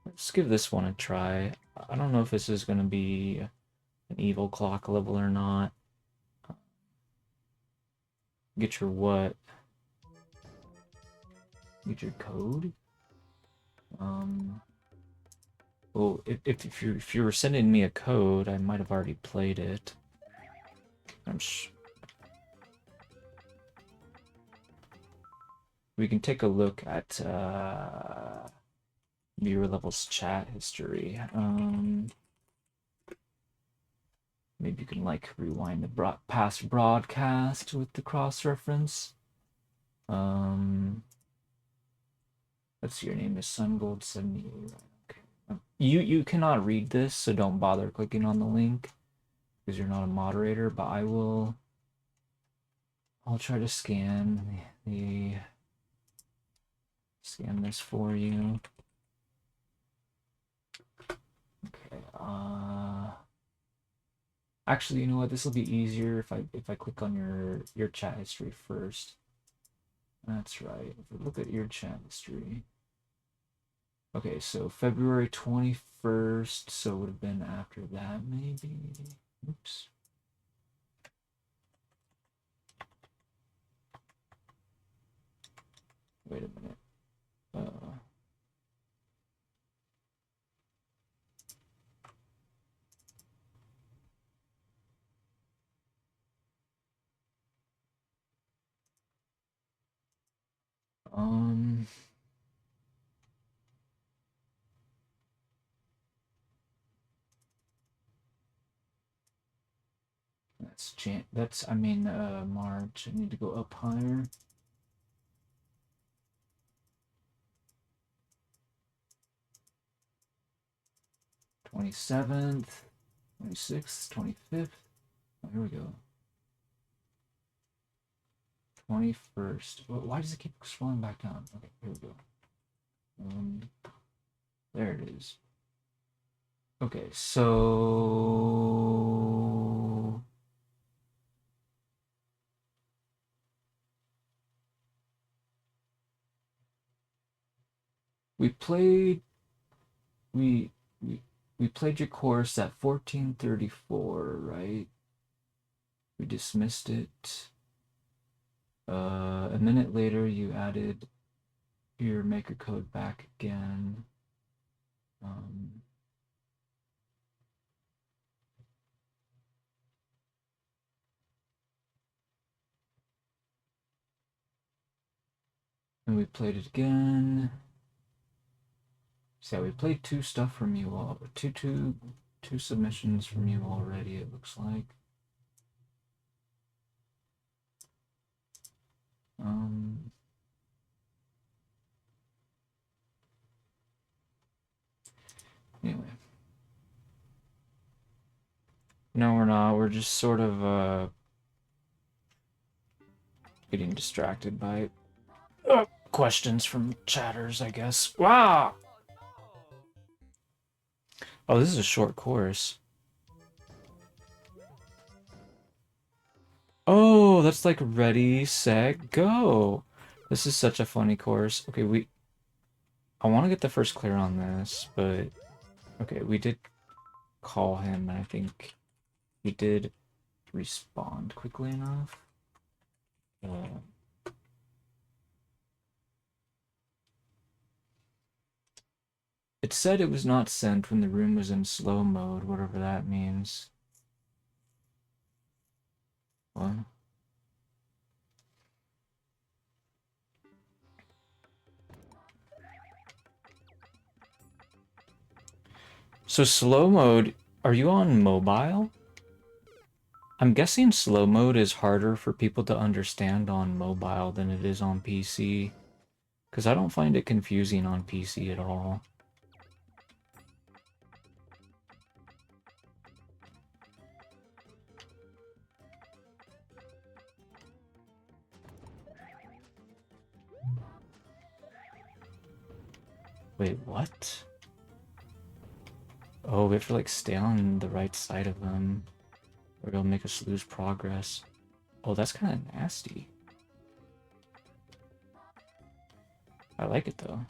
Let's give this one a try. I don't know if this is going to be an evil clock level or not. Get your what? Get your code? Well, if you were sending me a code, I might have already played it. We can take a look at viewer levels chat history. Maybe you can like rewind the past broadcast with the cross reference. Let's see, your name is SunGold78. Okay. You cannot read this, so don't bother clicking on the link because you're not a moderator. But I'll try to scan this for you. Okay. Actually, you know what? This will be easier if I click on your chat history first. That's right. If we look at your chat history. Okay, so February 21st, so it would have been after that, maybe. Oops. Wait a minute. I mean, March. I need to go up higher. 27th, 26th, 25th. Oh, here we go. 21st. Why does it keep scrolling back down? Okay, here we go. There it is. Okay, so we played your course at 1434, right? We dismissed it. A minute later, you added your maker code back again. And we played it again. So yeah, we played two stuff from you all, two submissions from you already, it looks like. Anyway. No, we're not. We're just sort of getting distracted by questions from chatters, I guess. Wow! Oh, this is a short course. Oh, that's like ready, set, go. This is such a funny course. Okay, I want to get the first clear on this, but okay, we did call him, and I think he did respond quickly enough. It said it was not sent when the room was in slow mode, whatever that means. What? So slow mode, are you on mobile? I'm guessing slow mode is harder for people to understand on mobile than it is on PC. Because I don't find it confusing on PC at all. Wait, what? Oh, we have to like stay on the right side of them, or it'll make us lose progress. Oh, that's kind of nasty. I like it though.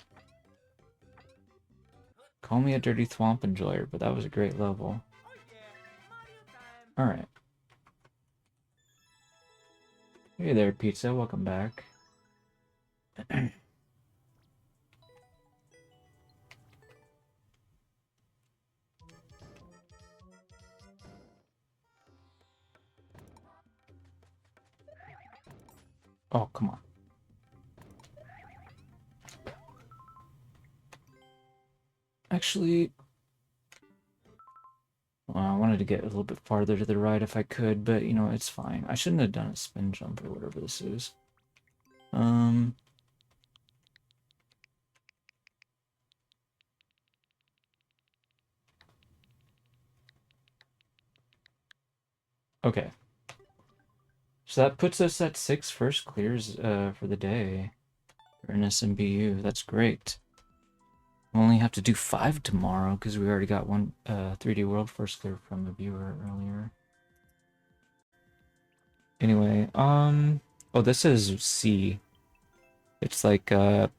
Call me a dirty Thwomp enjoyer, but that was a great level. Alright. Hey there, Pizza. Welcome back. Oh, come on. Actually, well, I wanted to get a little bit farther to the right if I could, but, you know, it's fine. I shouldn't have done a spin jump or whatever this is. Okay. So that puts us at 6 first clears for the day for NSMBU. That's great. We only have to do 5 tomorrow because we already got one 3D World first clear from a viewer earlier. Anyway, oh, this is C. It's like, yeah,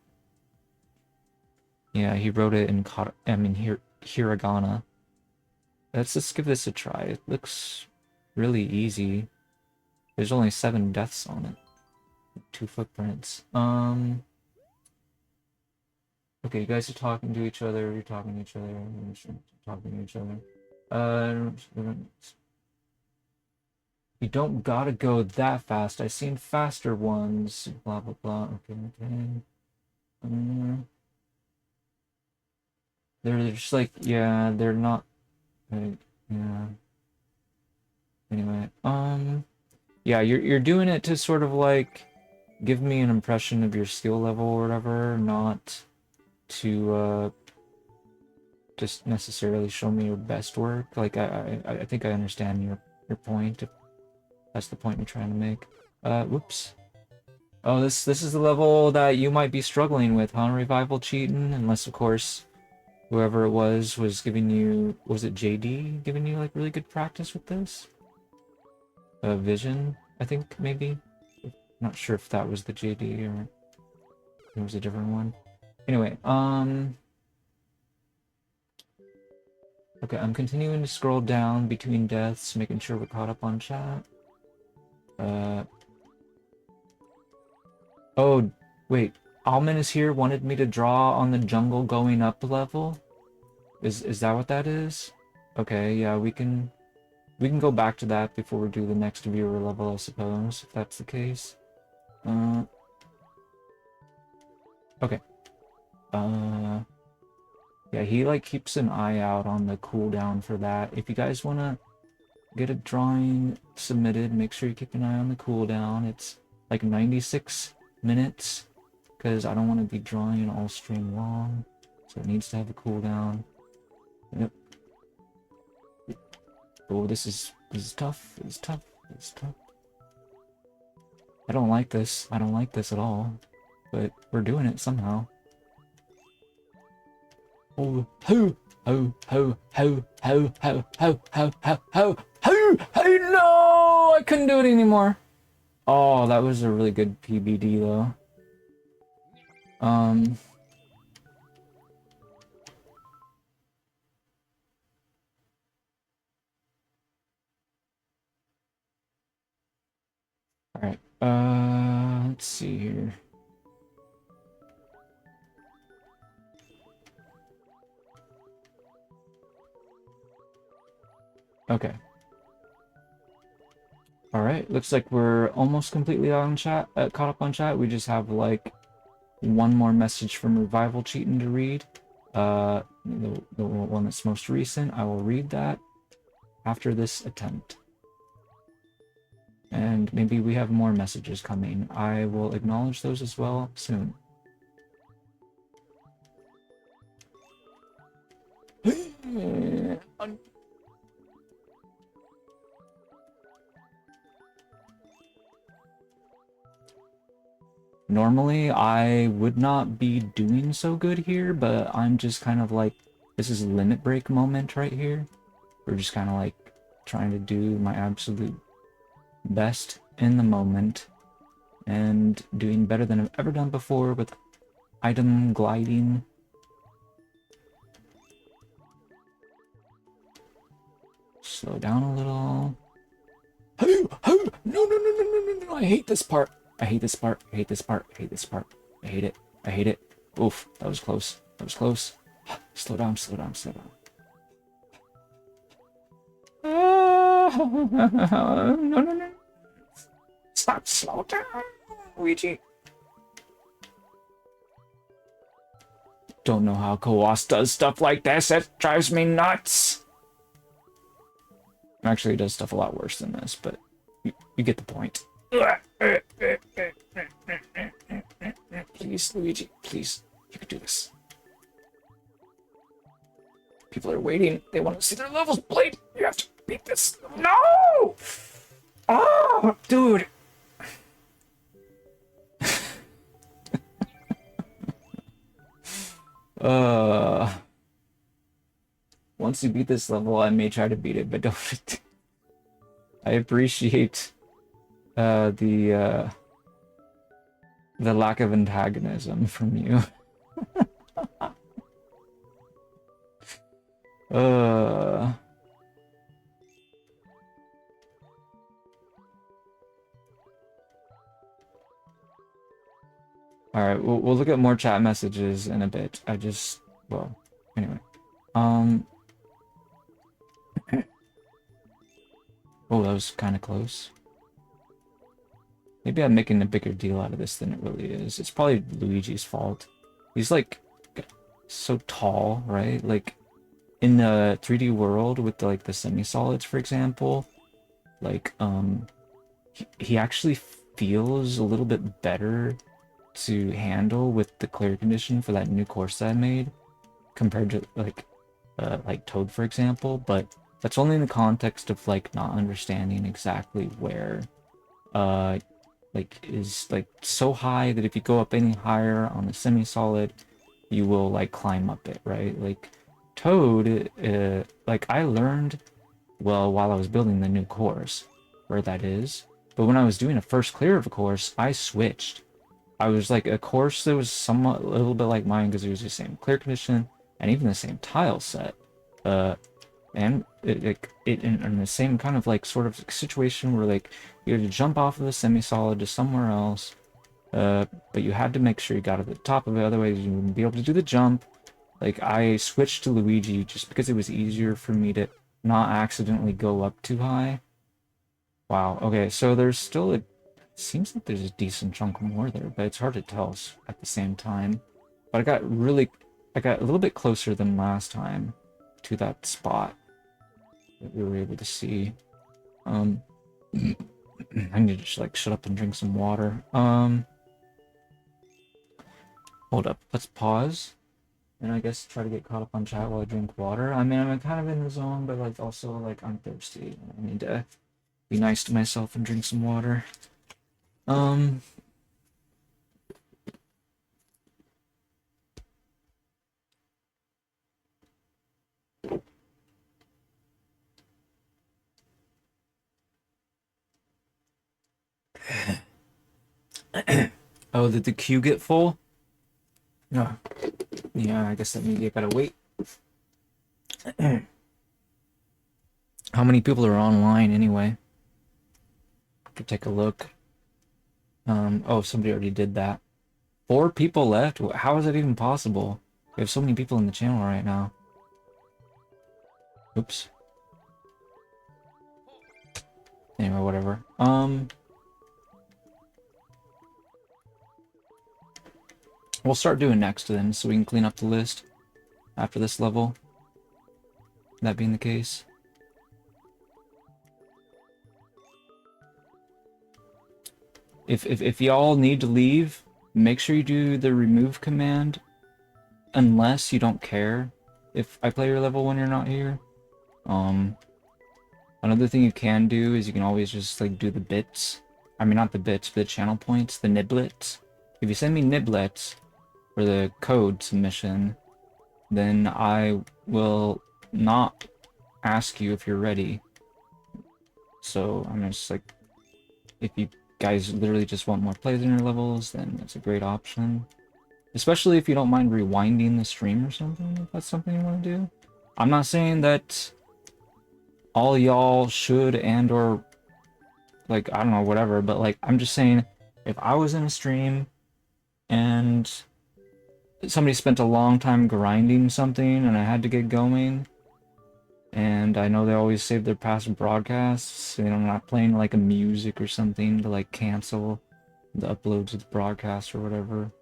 he wrote it in hiragana. Let's just give this a try. It looks really easy. There's only 7 deaths on it. 2 footprints. Okay, you guys are talking to each other. You're talking to each other. You're talking to each other. You don't gotta go that fast. I've seen faster ones. Blah blah blah. Okay, okay. They're just like, yeah, they're not. Like, yeah. Anyway, yeah, you're doing it to sort of like give me an impression of your skill level or whatever, not to just necessarily show me your best work. Like I think I understand your point, if that's the point you're trying to make. Whoops. Oh, this is the level that you might be struggling with, huh? Revival cheating, unless of course whoever it was giving you, was it JD giving you like really good practice with this? Vision, I think maybe. Not sure if that was the JD or it was a different one. Anyway, okay, I'm continuing to scroll down between deaths, making sure we're caught up on chat. Oh, wait. Alman is here, wanted me to draw on the jungle going up level? Is that what that is? Okay, yeah, we can go back to that before we do the next viewer level, I suppose, if that's the case. Okay. Yeah, he like keeps an eye out on the cooldown for that. If you guys wanna get a drawing submitted, make sure you keep an eye on the cooldown. It's like 96 minutes, because I don't want to be drawing all stream long, so it needs to have a cooldown. Yep. Oh, this is tough. It's tough. It's tough. I don't like this. I don't like this at all, but we're doing it somehow. Oh, ho, ho, ho, ho, ho, ho, ho, ho, ho, ho, ho, ho, no! I couldn't do it anymore. Oh, that was a really good PBD though. Alright, let's see here. Okay. Alright, looks like we're almost completely on chat, caught up on chat. We just have like one more message from Revival Cheating to read. The one that's most recent. I will read that after this attempt. And maybe we have more messages coming. I will acknowledge those as well soon. Normally, I would not be doing so good here, but I'm just kind of like, this is a limit break moment right here. We're just kind of like trying to do my absolute best in the moment and doing better than I've ever done before with item gliding. Slow down a little. No, I hate this part. I hate this part. I hate this part. I hate this part. I hate it. I hate it. Oof, that was close. That was close. Slow down, slow down, slow down. No. Stop, slow down, Luigi. Don't know how Kawas does stuff like this. It drives me nuts. Actually, it does stuff a lot worse than this, but you get the point. Please, Luigi, please. You can do this. People are waiting. They want to see their levels played. You have to beat this. No! Oh, dude. Once you beat this level, I may try to beat it, but don't. I appreciate the lack of antagonism from you. Alright, we'll look at more chat messages in a bit. Well, anyway. Oh, that was kind of close. Maybe I'm making a bigger deal out of this than it really is. It's probably Luigi's fault. He's like so tall, right? Like in the 3D world with the semi-solids, for example, like he actually feels a little bit better to handle with the clear condition for that new course that I made compared to like Toad, for example, but that's only in the context of like not understanding exactly where is like so high that if you go up any higher on the semi-solid, you will like climb up it, right? Like Toad, like I learned well while I was building the new course where that is, but when I was doing a first clear of a course, I switched. I was like a course that was somewhat a little bit like mine because it was the same clear condition and even the same tile set, and it in the same kind of like sort of situation where like you had to jump off of the semi-solid to somewhere else, but you had to make sure you got to the top of it, otherwise you wouldn't be able to do the jump. Like I switched to Luigi just because it was easier for me to not accidentally go up too high. Wow, okay, so there's still a seems like there's a decent chunk more there, but it's hard to tell at the same time. But I got a little bit closer than last time to that spot that we were able to see. I need to just like shut up and drink some water. Hold up, let's pause. And I guess try to get caught up on chat while I drink water. I mean, I'm kind of in the zone, but like also like I'm thirsty. I need to be nice to myself and drink some water. Oh, did the queue get full? No. Yeah, I guess that means you gotta wait. How many people are online anyway? Could take a look. Oh, somebody already did that. 4 people left? How is that even possible? We have so many people in the channel right now. Oops. Anyway, whatever. We'll start doing next then, so we can clean up the list after this level. That being the case. If y'all need to leave, make sure you do the remove command, unless you don't care if I play your level when you're not here. Another thing you can do is you can always just like do the bits. I mean, not the bits, but the channel points, the niblets. If you send me niblets for the code submission, then I will not ask you if you're ready. So I'm just like, if you guys literally just want more plays in your levels, then that's a great option. Especially if you don't mind rewinding the stream or something, if that's something you want to do. I'm not saying that all y'all should and or like, I don't know, whatever, but like, I'm just saying, if I was in a stream and somebody spent a long time grinding something and I had to get going, and I know they always save their past broadcasts, and I'm not playing like a music or something to like cancel the uploads of the broadcast or whatever.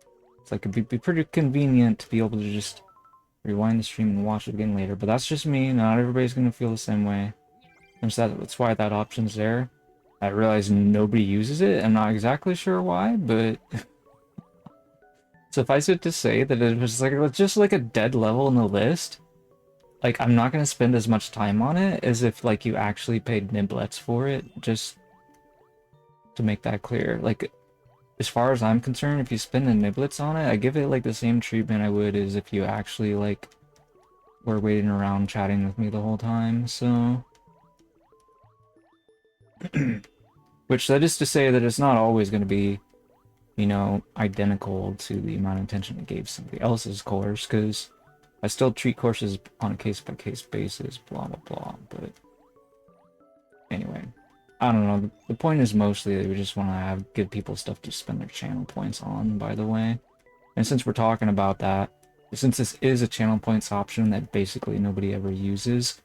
It's like it'd be pretty convenient to be able to just rewind the stream and watch it again later, but that's just me. Not everybody's gonna feel the same way. And so that's why that option's there. I realize nobody uses it. I'm not exactly sure why, but suffice it to say that it was like just like a dead level in the list. Like, I'm not gonna spend as much time on it as if like you actually paid niblets for it, just to make that clear. Like, as far as I'm concerned, if you spend the niblets on it, I give it like the same treatment I would as if you actually like were waiting around chatting with me the whole time, so which that is to say that it's not always going to be, you know, identical to the amount of attention it gave somebody else's course, because I still treat courses on a case-by-case basis, blah, blah, blah, but anyway. I don't know, the point is mostly that we just want to give people stuff to spend their channel points on, by the way. And since we're talking about that, since this is a channel points option that basically nobody ever uses,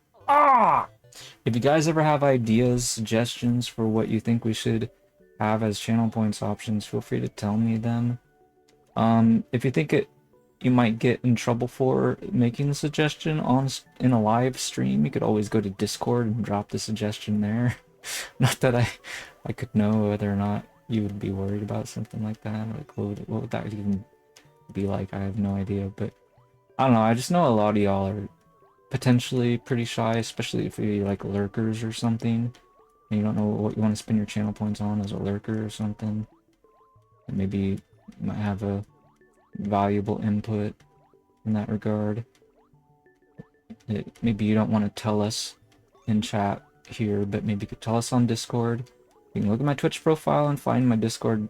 if you guys ever have ideas, suggestions for what you think we should have as channel points options, feel free to tell me them. If you think you might get in trouble for making the suggestion in a live stream, you could always go to Discord and drop the suggestion there. Not that I could know whether or not you would be worried about something like that. Like, what would that even be like? I have no idea, but I don't know. I just know a lot of y'all are potentially pretty shy, especially if you're like lurkers or something, and you don't know what you want to spend your channel points on as a lurker or something. And maybe you might have a valuable input in that regard. Maybe you don't want to tell us in chat here, but maybe you could tell us on Discord. You can look at my Twitch profile and find my Discord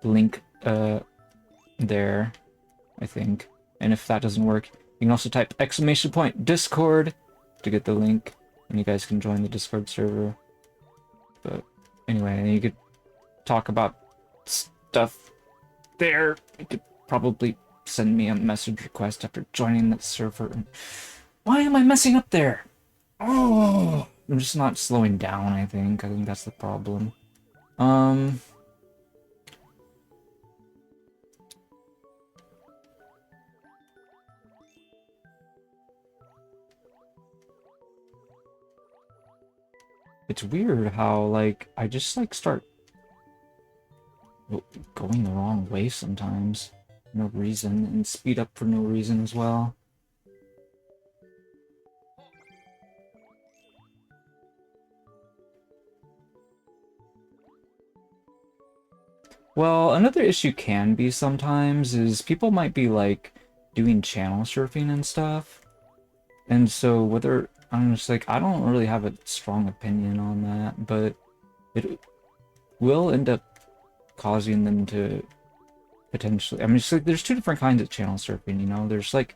link there, I think. And if that doesn't work, you can also type !Discord to get the link, and you guys can join the Discord server. But anyway, you could talk about stuff there. You could probably send me a message request after joining the server. Why am I messing up there? Oh, I'm just not slowing down, I think. I think that's the problem. It's weird how, like, I just, like, start going the wrong way sometimes. No reason, and speed up for no reason as well. Well, another issue can be sometimes is people might be, like, doing channel surfing and stuff. And so whether, I'm just like, I don't really have a strong opinion on that, but it will end up causing them to potentially, I mean, it's like, there's two different kinds of channel surfing, you know? There's like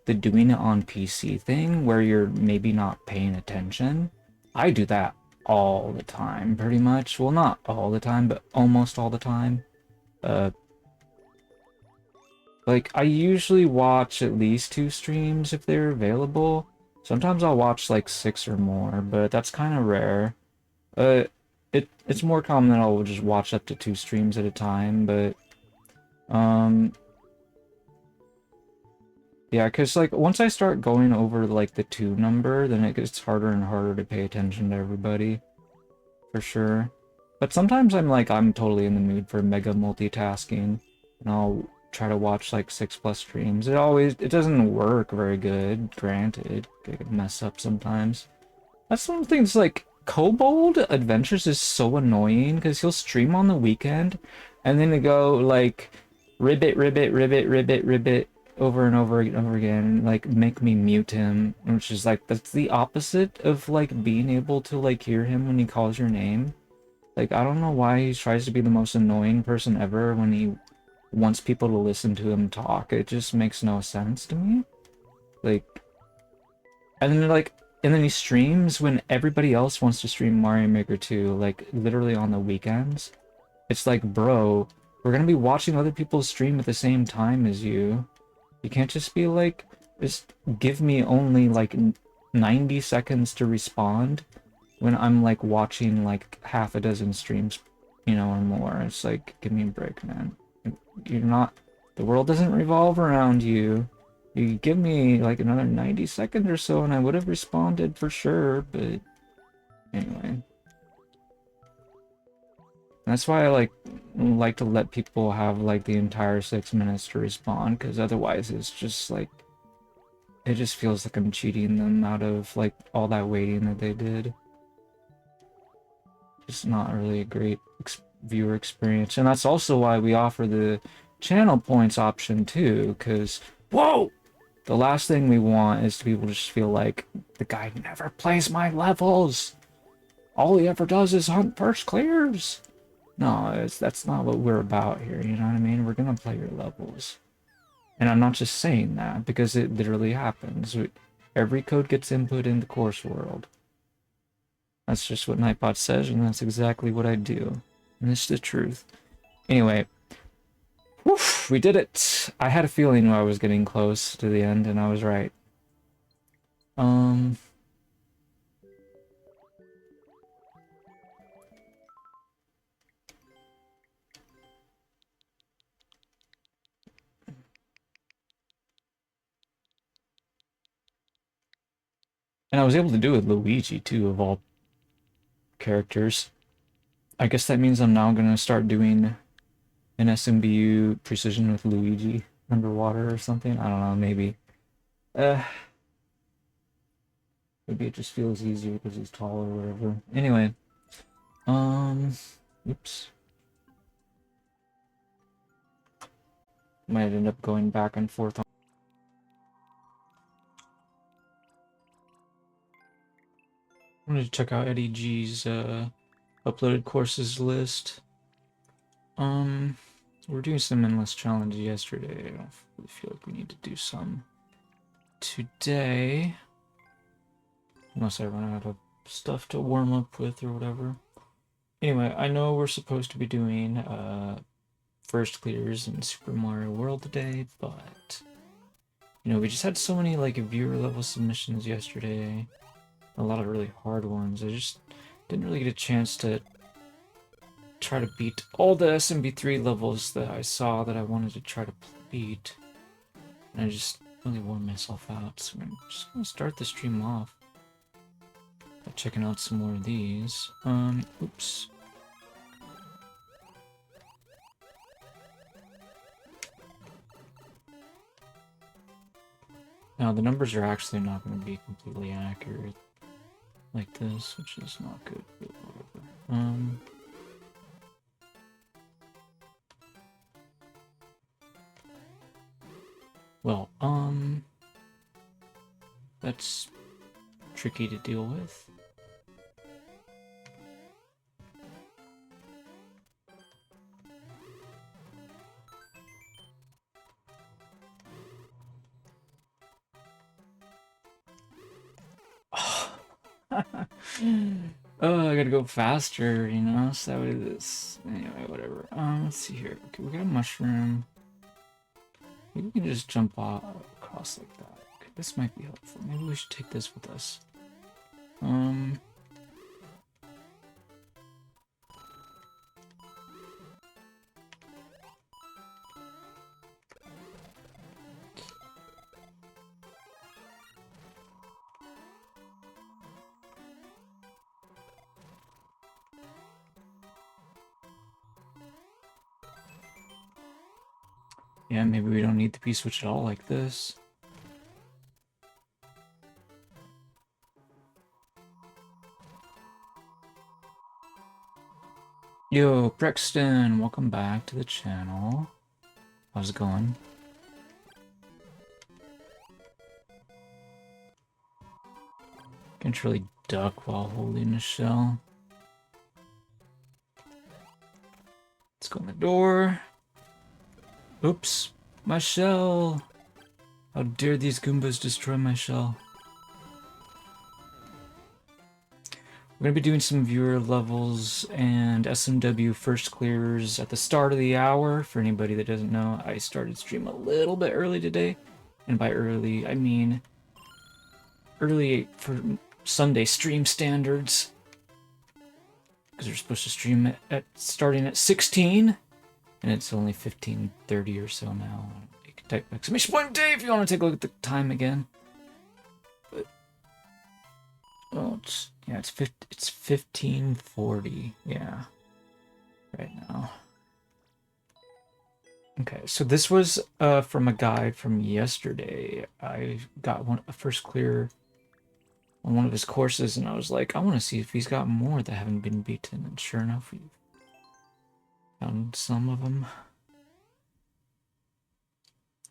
the doing it on PC thing where you're maybe not paying attention. I do that all the time, pretty much. Well, not all the time, but almost all the time. Like, I usually watch at least 2 streams if they're available. Sometimes I'll watch like 6 or more, but that's kind of rare. Uh, it's more common that I'll just watch up to 2 streams at a time, but yeah, because like once I start going over like the 2 number, then it gets harder and harder to pay attention to everybody, for sure. But sometimes I'm totally in the mood for mega multitasking, and I'll try to watch like 6+ streams. It doesn't work very good, granted. It can mess up sometimes. That's one of the things, like, Kobold Adventures is so annoying, because he'll stream on the weekend, and then go, like, ribbit, ribbit, ribbit, ribbit, ribbit, over and over and over again, and, like, make me mute him, which is, like, that's the opposite of, like, being able to, like, hear him when he calls your name. Like, I don't know why he tries to be the most annoying person ever when he wants people to listen to him talk. It just makes no sense to me. Like, and then, like, and then he streams when everybody else wants to stream Mario Maker 2, like literally on the weekends. It's like, bro, we're gonna be watching other people stream at the same time as you. You can't just be like, just give me only like 90 seconds to respond when I'm like watching like half a dozen streams, you know, or more. It's like, give me a break, man. You're not, the world doesn't revolve around you. You give me like another 90 seconds or so and I would have responded for sure, but anyway. That's why I like to let people have like the entire 6 minutes to respond, because otherwise it's just like, it just feels like I'm cheating them out of like all that waiting that they did. It's not really a great viewer experience, and that's also why we offer the channel points option too, because whoa, the last thing we want is to people just feel like the guy never plays my levels. All he ever does is hunt first clears. No, that's not what we're about here, you know what I mean? We're gonna play your levels. And I'm not just saying that, because it literally happens. Every code gets input in the course world. That's just what Nightbot says, and that's exactly what I do. And it's the truth. Anyway, woof, we did it! I had a feeling I was getting close to the end, and I was right. And I was able to do it with Luigi, too, of all characters. I guess that means I'm now gonna start doing an SMBU precision with Luigi underwater or something. I don't know, maybe. Maybe it just feels easier because he's tall or whatever. Anyway, oops. Might end up going back and forth on. I'm gonna check out EddyG's uploaded courses list. We're doing some endless challenges yesterday. I don't really feel like we need to do some today. Unless I run out of stuff to warm up with or whatever. Anyway, I know we're supposed to be doing first clears in Super Mario World today, but you know, we just had so many like viewer level submissions yesterday. A lot of really hard ones. I just didn't really get a chance to try to beat all the SMB3 levels that I saw that I wanted to try to beat. And I just really wore myself out, so I'm just gonna start the stream off by checking out some more of these. Oops. Now the numbers are actually not going to be completely accurate like this, which is not good, but whatever. Well, that's tricky to deal with. Oh, I gotta go faster, you know, so that way this... Anyway, whatever. Let's see here. Okay, we got a mushroom. Maybe we can just jump across like that. Okay, this might be helpful. Maybe we should take this with us. Yeah, maybe we don't need the P-switch at all like this. Yo, Brexton, welcome back to the channel. How's it going? Can't really duck while holding a shell. Let's go in the door. Oops, my shell! How dare these Goombas destroy my shell? We're going to be doing some viewer levels and SMW first clears at the start of the hour. For anybody that doesn't know, I started stream a little bit early today. And by early, I mean early for Sunday stream standards. Because we're supposed to stream at starting at 16. And it's only 15:30 or so now. You can type exclamation point Dave if you want to take a look at the time again. But, well, it's 15:40. Yeah, right now. Okay, so this was from a guide from yesterday. I got a first clear on one of his courses, and I was like, I want to see if he's got more that haven't been beaten. And sure enough, we found some of them.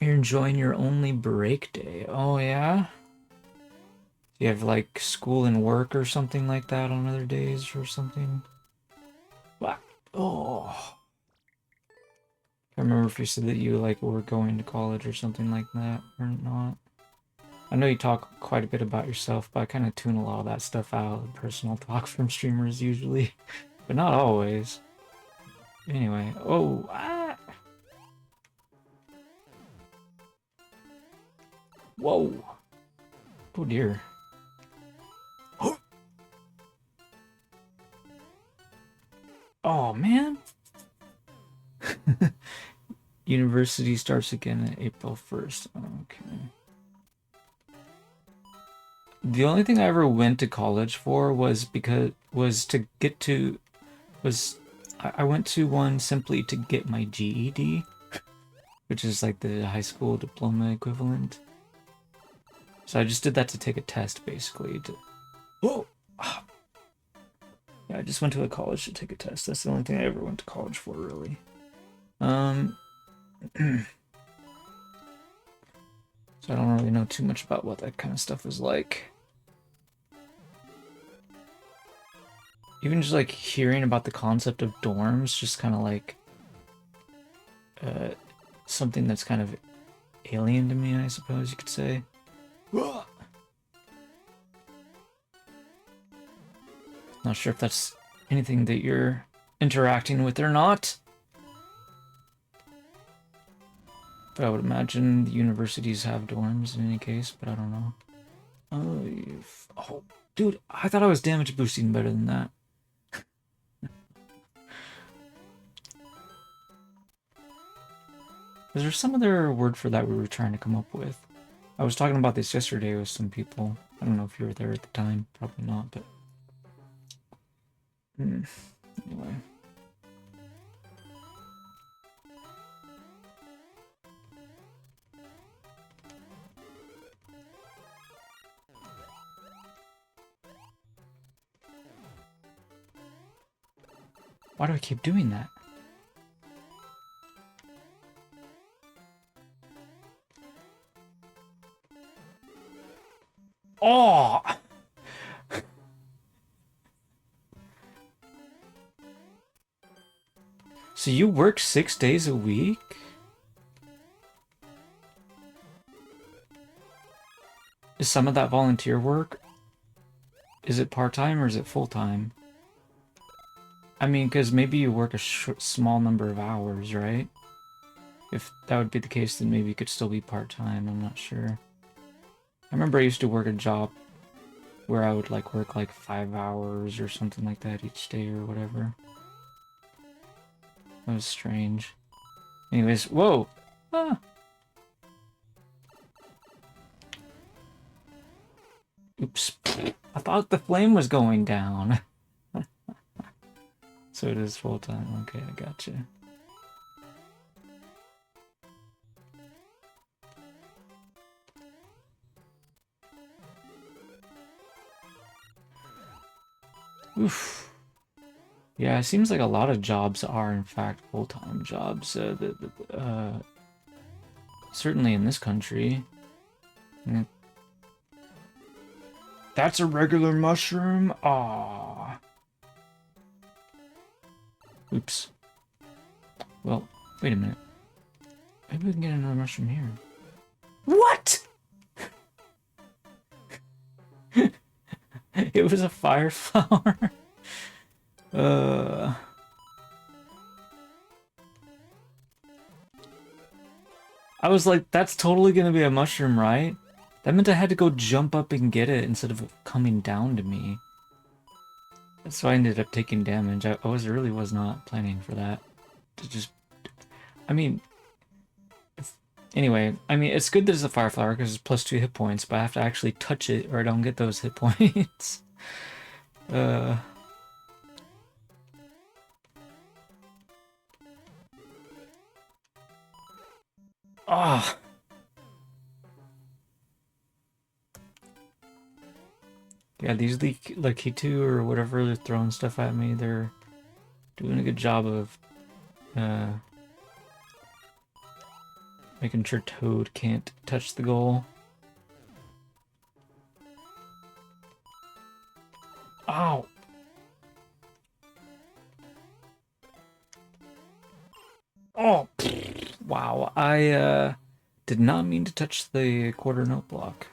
You're enjoying your only break day. Oh, yeah? Do you have, like, school and work or something like that on other days or something? What? Oh. I remember if you said that you, like, were going to college or something like that or not. I know you talk quite a bit about yourself, but I kind of tune a lot of that stuff out, personal talk from streamers usually, but not always. Anyway, oh, ah! Whoa! Oh dear. Oh man! University starts again on April 1st. Okay. The only thing I ever went to college for was I went to one simply to get my GED, which is like the high school diploma equivalent. So I just did that to take a test, basically. Whoa! Yeah, I just went to a college to take a test. That's the only thing I ever went to college for, really. So I don't really know too much about what that kind of stuff is like. Even just like hearing about the concept of dorms, just kind of like something that's kind of alien to me, I suppose you could say. Not sure if that's anything that you're interacting with or not. But I would imagine the universities have dorms in any case, but I don't know. Oh, dude, I thought I was damage boosting better than that. Is there some other word for that we were trying to come up with? I was talking about this yesterday with some people. I don't know if you were there at the time. Probably not, but... Anyway. Why do I keep doing that? Oh! So you work 6 days a week? Is some of that volunteer work? Is it part-time or is it full-time? I mean, because maybe you work a small number of hours, right? If that would be the case, then maybe it could still be part-time, I'm not sure. I remember I used to work a job where I would like work like 5 hours or something like that each day or whatever. That was strange. Anyways, whoa! Ah! Oops. I thought the flame was going down. So it is full time. Okay, I gotcha. Oof. Yeah, it seems like a lot of jobs are in fact full-time jobs. Certainly in this country. That's a regular mushroom? Aww. Oops. Well, wait a minute. Maybe we can get another mushroom here. What? It was a fire flower. uh... I was like, that's totally gonna be a mushroom, right? That meant I had to go jump up and get it instead of coming down to me. So I ended up taking damage. I really was not planning for that. To just... I mean... Anyway, I mean, it's good that it's a fire flower because it's +2 hit points, but I have to actually touch it or I don't get those hit points. Ah. Yeah, these Lakitu or whatever, they're throwing stuff at me. They're doing a good job of making sure Toad can't touch the goal. Ow! Oh! Wow, I did not mean to touch the quarter note block.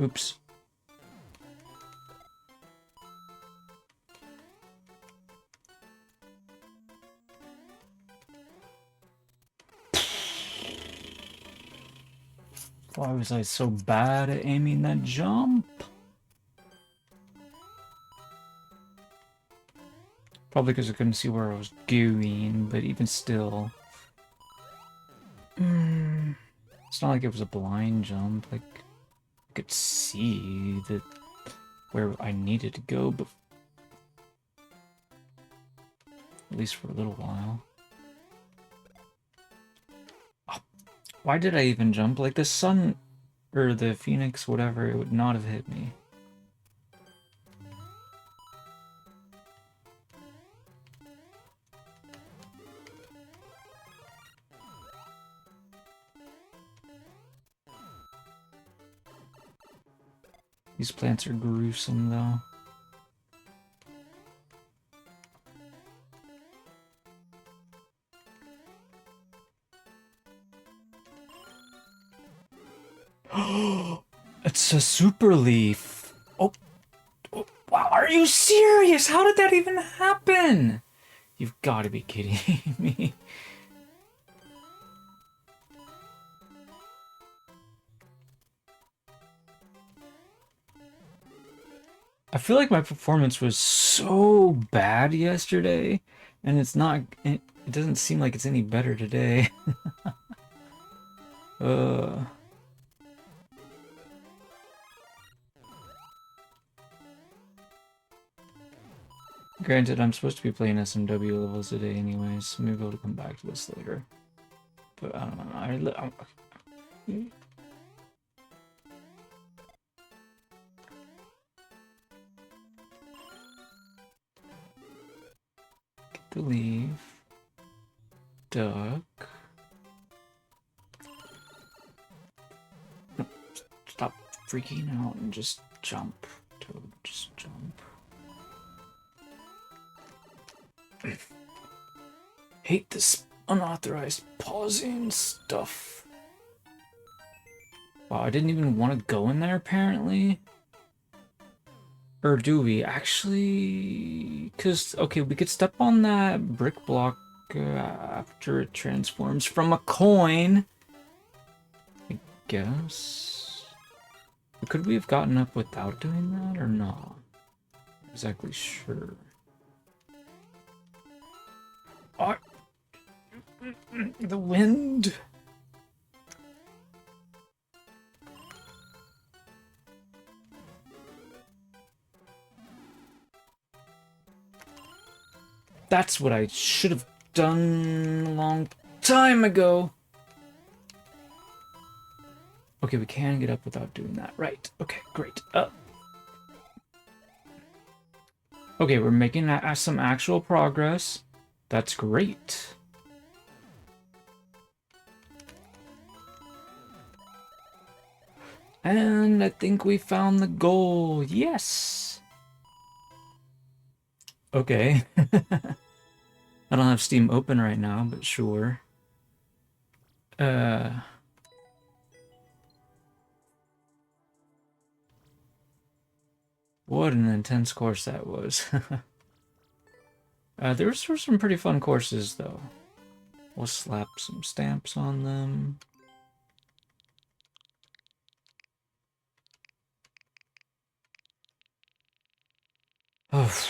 Oops. Why was I so bad at aiming that jump? Probably because I couldn't see where I was going, but even still. It's not like it was a blind jump, like I could see where I needed to go, but at least for a little while. Oh, why did I even jump? Like the sun or the phoenix, whatever, it would not have hit me. These plants are gruesome, though. It's a super leaf. Oh, wow, are you serious? How did that even happen? You've got to be kidding me. I feel like my performance was so bad yesterday, and it doesn't seem like it's any better today. Granted, I'm supposed to be playing SMW levels today anyways, so maybe I'll come back to this later. But I don't know, Get the leaf. Duck. No, stop freaking out and just jump. Toad, just jump. Hate this unauthorized pausing stuff. Wow, I didn't even want to go in there apparently. Or do we? Actually, because, okay, we could step on that brick block after it transforms from a coin. I guess. Could we have gotten up without doing that or not? Not exactly sure. Oh, the wind. That's what I should have done a long time ago. Okay, we can get up without doing that. Right. Okay, great. Okay, we're making some actual progress. That's great. And I think we found the goal. Yes! Okay. I don't have Steam open right now, but sure. What an intense course that was. There were some pretty fun courses, though. We'll slap some stamps on them. Oh.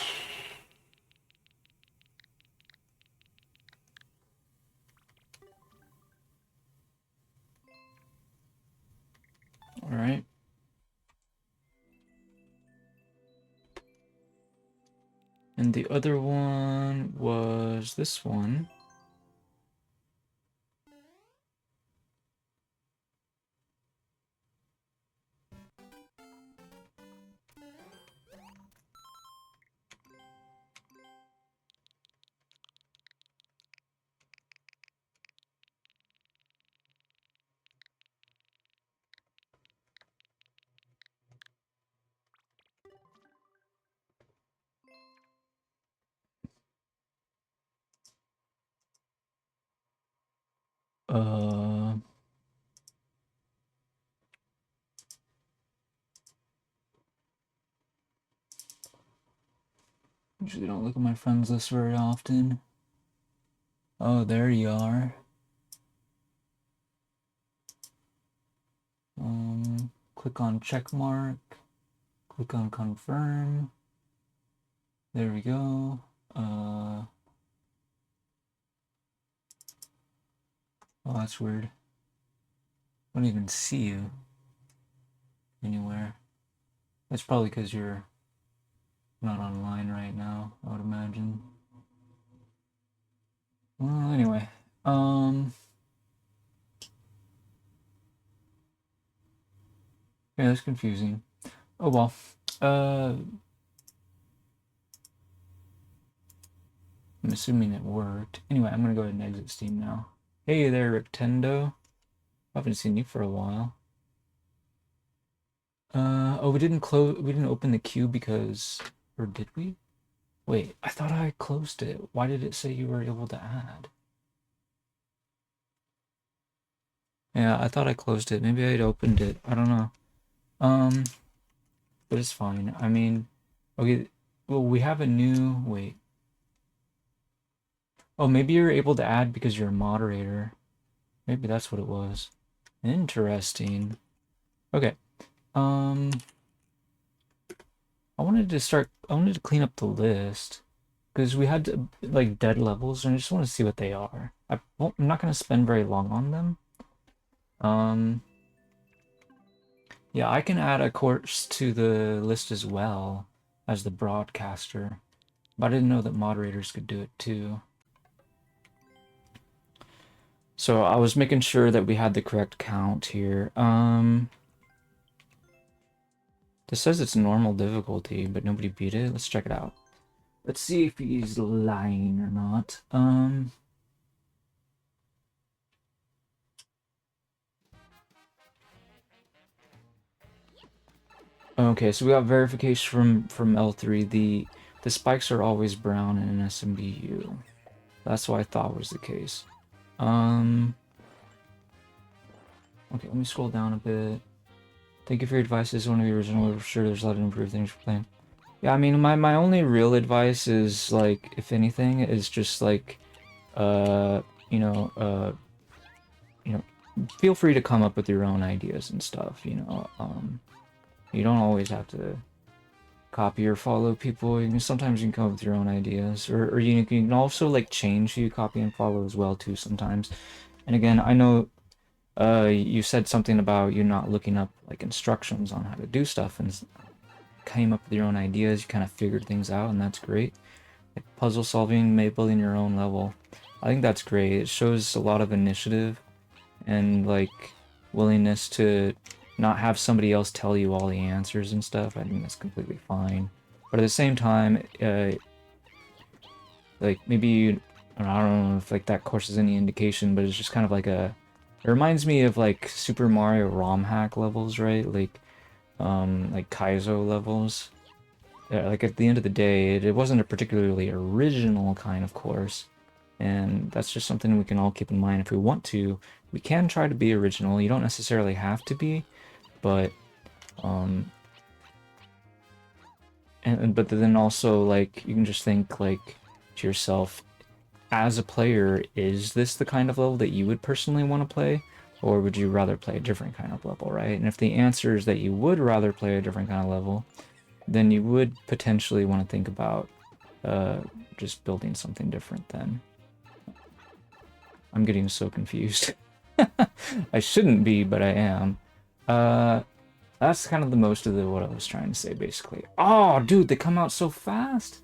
All right. And the other one was this one. Usually don't look at my friends list very often. Oh, there you are. Click on check mark. Click on confirm. There we go. Oh, that's weird. I don't even see you anywhere. That's probably because you're not online right now, I would imagine. Well, anyway. Yeah, that's confusing. Oh well. I'm assuming it worked. Anyway, I'm gonna go ahead and exit Steam now. Hey there, Riptendo. I haven't seen you for a while. Oh, we didn't open the queue because, or did we? Wait, I thought I closed it. Why did it say you were able to add? Yeah, I thought I closed it. Maybe I'd opened it. I don't know. But it's fine. I mean, okay, well, we have a new, wait. Oh, maybe you're able to add because you're a moderator. Maybe that's what it was. Interesting. Okay. I wanted to clean up the list because we had like dead levels and I just want to see what they are. I'm not going to spend very long on them. Yeah, I can add a course to the list as well as the broadcaster, but I didn't know that moderators could do it too. So I was making sure that we had the correct count here. This says it's normal difficulty, but nobody beat it. Let's check it out. Let's see if he's lying or not. Okay, so we got verification from L3. The spikes are always brown in an NSMBU. That's what I thought was the case. Okay, let me scroll down a bit. Thank you for your advice. This is one of the original. We're sure there's a lot of improved things for playing. Yeah, I mean, my only real advice is, like, if anything, is just, like, you know, feel free to come up with your own ideas and stuff, you know. You don't always have to copy or follow people. Sometimes you can come up with your own ideas, or you can also, like, change who you copy and follow as well, too, sometimes. And again, I know you said something about you not looking up, like, instructions on how to do stuff, and came up with your own ideas. You kind of figured things out, and that's great. Like puzzle solving, maybe building your own level. I think that's great. It shows a lot of initiative and, like, willingness to not have somebody else tell you all the answers and stuff. I think that's completely fine. But at the same time, like, maybe I don't know if, like, that course is any indication, but it's just kind of like a It reminds me of like Super Mario ROM hack levels, right? Like Kaizo levels. Like at the end of the day, it wasn't a particularly original kind of course, and that's just something we can all keep in mind. If we want to, we can try to be original. You don't necessarily have to be, but but then also like you can just think like to yourself, as a player, is this the kind of level that you would personally want to play? Or would you rather play a different kind of level, right? And if the answer is that you would rather play a different kind of level, then you would potentially want to think about just building something different then. I'm getting so confused. I shouldn't be, but I am. That's kind of the most of what I was trying to say, basically. Oh, dude, they come out so fast!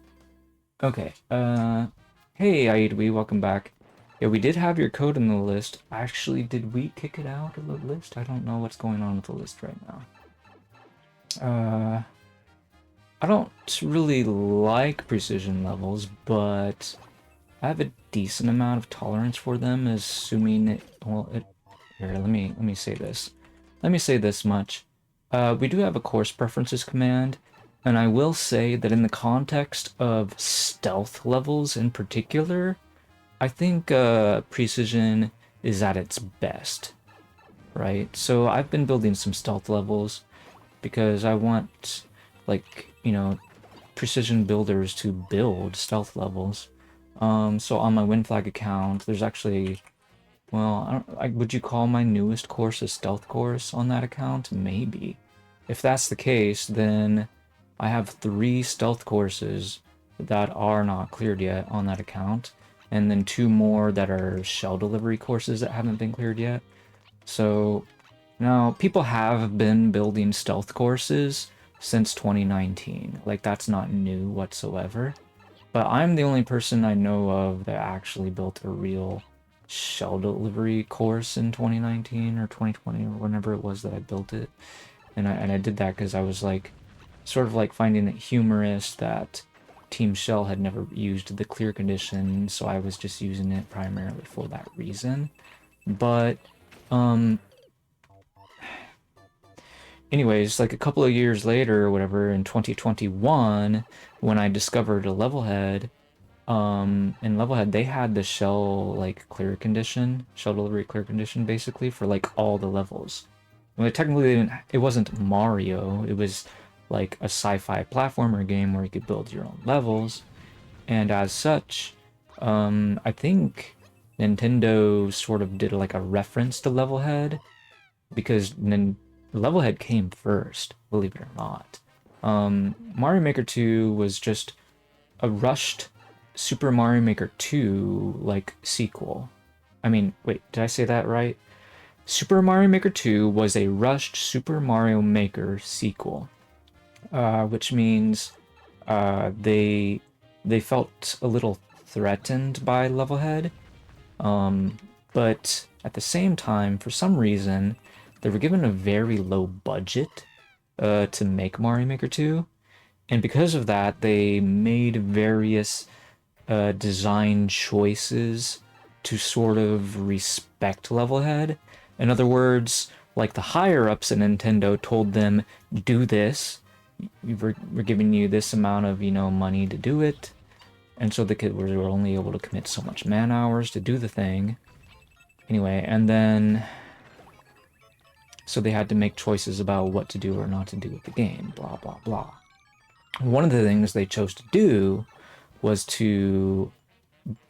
Okay, hey, EddyG, welcome back. Yeah, we did have your code in the list. Actually, did we kick it out of the list? I don't know what's going on with the list right now. I don't really like precision levels, but I have a decent amount of tolerance for them, assuming it, well, here, let me say this. Let me say this much. We do have a course preferences command, and I will say that in the context of stealth levels in particular, I think precision is at its best, right? So I've been building some stealth levels because I want, like, you know, precision builders to build stealth levels. So on my WinFlag account, there's actually, well, would you call my newest course a stealth course on that account? Maybe. If that's the case, then I have 3 stealth courses that are not cleared yet on that account, and then 2 more that are shell delivery courses that haven't been cleared yet. So now people have been building stealth courses since 2019. Like, that's not new whatsoever. But I'm the only person I know of that actually built a real shell delivery course in 2019 or 2020 or whenever it was that I built it. And I did that because I was like, sort of like finding it humorous that Team Shell had never used the clear condition, so I was just using it primarily for that reason. But, anyways, like a couple of years later or whatever, in 2021, when I discovered a Levelhead, in Levelhead they had the shell like clear condition, shell delivery clear condition basically for like all the levels. Well, technically it wasn't Mario, it was like a sci-fi platformer game where you could build your own levels, and as such, I think Nintendo sort of did like a reference to Levelhead because Levelhead came first, believe it or not. Mario Maker 2 was just a rushed Super Mario Maker 2 like sequel. I mean, wait, did I say that right? Super Mario Maker 2 was a rushed Super Mario Maker sequel, which means they felt a little threatened by Levelhead, but at the same time, for some reason, they were given a very low budget to make Mario Maker 2, and because of that, they made various design choices to sort of respect Levelhead. In other words, like the higher-ups at Nintendo told them, do this, we're giving you this amount of, you know, money to do it, and so they were only able to commit so much man-hours to do the thing. Anyway, and then so they had to make choices about what to do or not to do with the game, blah, blah, blah. One of the things they chose to do was to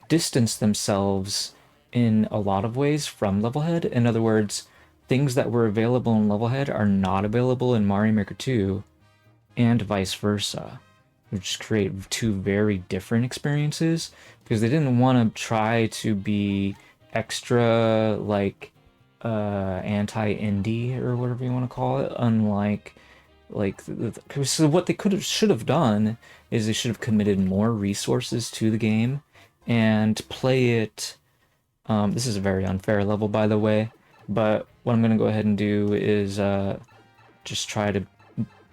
distance themselves in a lot of ways from Levelhead. In other words, things that were available in Levelhead are not available in Mario Maker 2, and vice versa, which create 2 very different experiences, because they didn't want to try to be extra, like, anti-indie, or whatever you want to call it, unlike, like, so what they should have done is they should have committed more resources to the game and play it. This is a very unfair level, by the way, but what I'm going to go ahead and do is just try to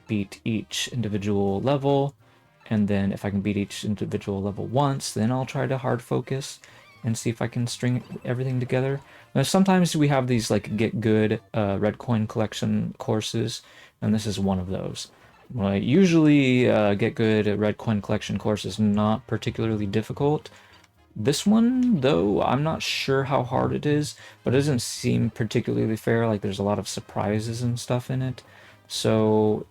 beat each individual level, and then if I can beat each individual level once, then I'll try to hard focus. and see if I can string everything together. Now, sometimes we have these like get good red coin collection courses, and this is one of those. Well, usually get good red coin collection course is not particularly difficult. This one, though, I'm not sure how hard it is, but it doesn't seem particularly fair. Like there's a lot of surprises and stuff in it. So,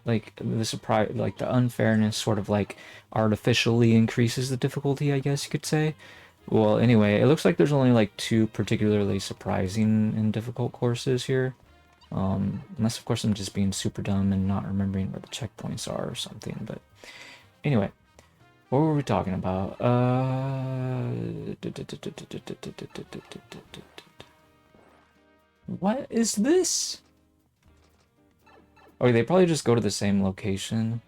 like the surprise, like the unfairness sort of like artificially increases the difficulty, I guess you could say. Well, anyway, it looks like there's only like two particularly surprising and difficult courses here. Unless of course I'm just being super dumb and not remembering where the checkpoints are or something, but anyway. What were we talking about? What is this? Oh, they probably just go to the same location.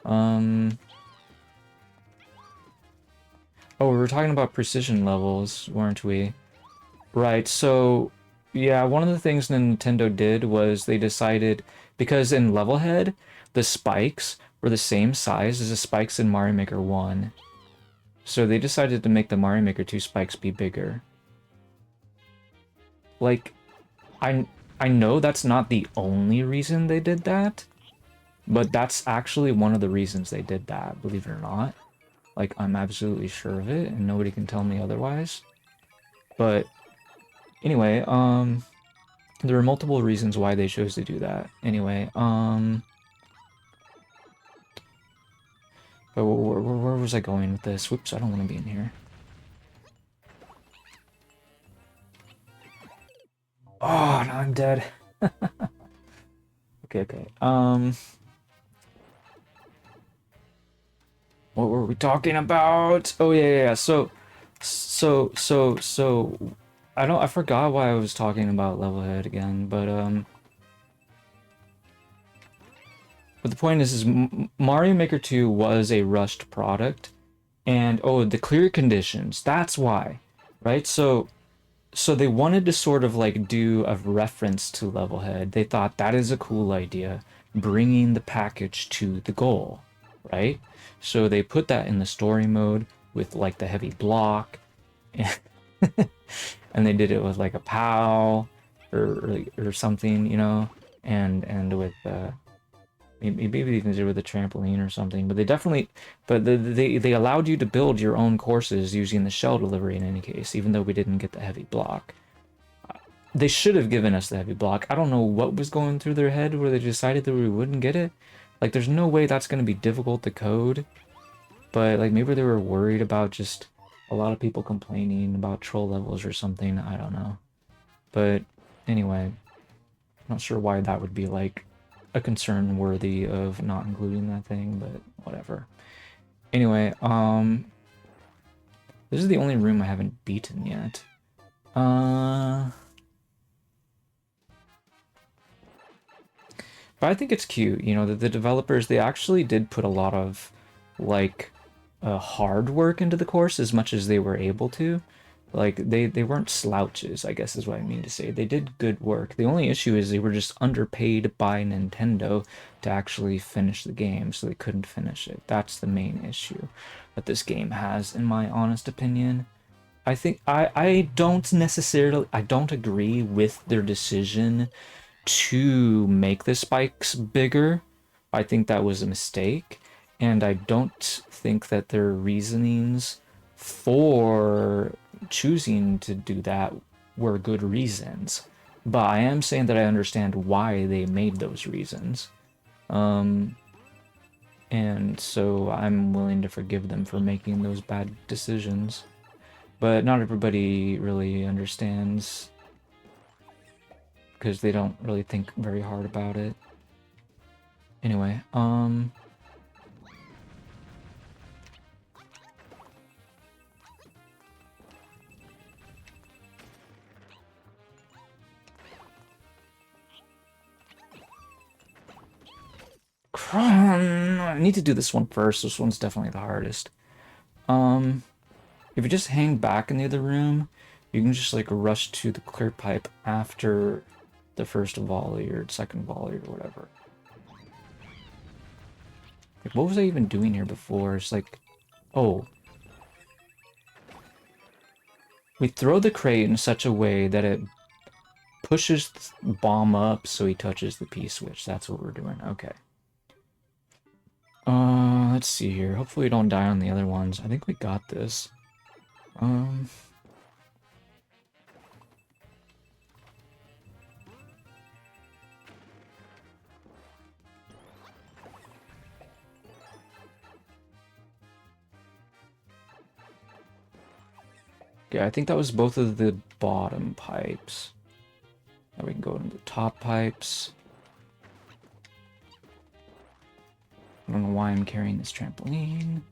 Oh, we were talking about precision levels, weren't we? Right, so yeah, one of the things Nintendo did was they decided, because in Levelhead, the spikes were the same size as the spikes in Mario Maker 1. So they decided to make the Mario Maker 2 spikes be bigger. Like, I know that's not the only reason they did that, but that's actually one of the reasons they did that, believe it or not. Like, I'm absolutely sure of it, and nobody can tell me otherwise. But anyway, there are multiple reasons why they chose to do that. Anyway, but where was I going with this? Whoops, I don't want to be in here. Oh, now I'm dead. Okay. What were we talking about? Oh yeah. So, I forgot why I was talking about Levelhead again, but the point is Mario Maker 2 was a rushed product, and oh, the clear conditions. That's why, right? So they wanted to sort of like do a reference to Levelhead. They thought that is a cool idea, bringing the package to the goal, right? So they put that in the story mode with like the heavy block, and, and they did it with like a POW or something, you know, and with maybe even did it with a trampoline or something. But they definitely, but they allowed you to build your own courses using the shell delivery in any case, even though we didn't get the heavy block. They should have given us the heavy block. I don't know what was going through their head where they decided that we wouldn't get it. Like, there's no way that's going to be difficult to code. But, like, maybe they were worried about just a lot of people complaining about troll levels or something. I don't know. But, anyway, not sure why that would be, like, a concern worthy of not including that thing, but whatever. Anyway, this is the only room I haven't beaten yet. But I think it's cute, you know, that the developers, they actually did put a lot of, like, hard work into the course as much as they were able to. Like, they weren't slouches, I guess is what I mean to say. They did good work. The only issue is they were just underpaid by Nintendo to actually finish the game, so they couldn't finish it. That's the main issue that this game has, in my honest opinion. I think I don't necessarily, I don't agree with their decision to make the spikes bigger. I think that was a mistake, and I don't think that their reasonings for choosing to do that were good reasons. But I am saying that I understand why they made those reasons. And so I'm willing to forgive them for making those bad decisions. But not everybody really understands, because they don't really think very hard about it. Anyway, I need to do this one first. This one's definitely the hardest. If you just hang back in the other room, you can just like rush to the clear pipe after the first volley or second volley or whatever. Like, what was I even doing here before? It's like, oh. We throw the crate in such a way that it pushes the bomb up so he touches the P switch. That's what we're doing. Okay. Let's see here. Hopefully we don't die on the other ones. I think we got this. Yeah, I think that was both of the bottom pipes. Now we can go into the top pipes. I don't know why I'm carrying this trampoline.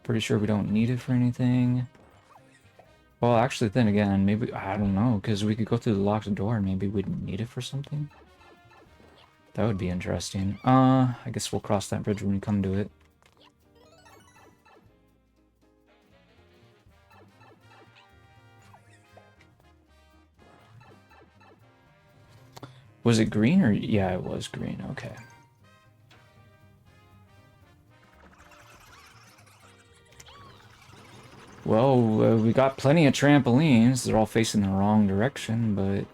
Pretty sure we don't need it for anything. Well, actually, then again, maybe, I don't know, because we could go through the locked door and maybe we'd need it for something. That would be interesting. I guess we'll cross that bridge when we come to it. Was it green or? Yeah, it was green. Okay. Well, we got plenty of trampolines. They're all facing the wrong direction, but...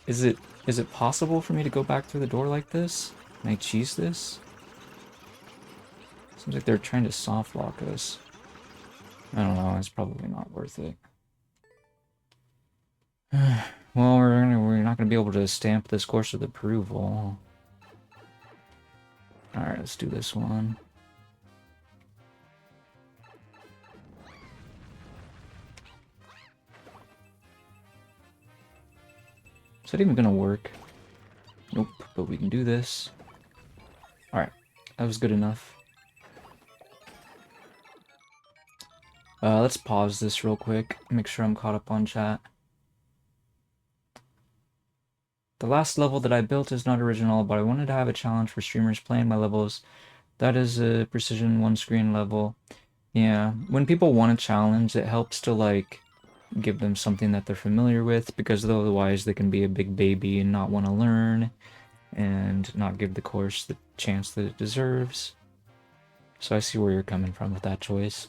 Is it possible for me to go back through the door like this? Can I cheese this? Seems like they're trying to soft lock us. I don't know, it's probably not worth it. Well, we're not gonna be able to stamp this course with approval. Alright, let's do this one. Is that even gonna work? Nope, but we can do this. Alright, that was good enough. Let's pause this real quick, make sure I'm caught up on chat. The last level that I built is not original, but I wanted to have a challenge for streamers playing my levels. That is a precision one-screen level. Yeah, when people want a challenge, it helps to, like, give them something that they're familiar with, because otherwise they can be a big baby and not want to learn, and not give the course the chance that it deserves. So I see where you're coming from with that choice.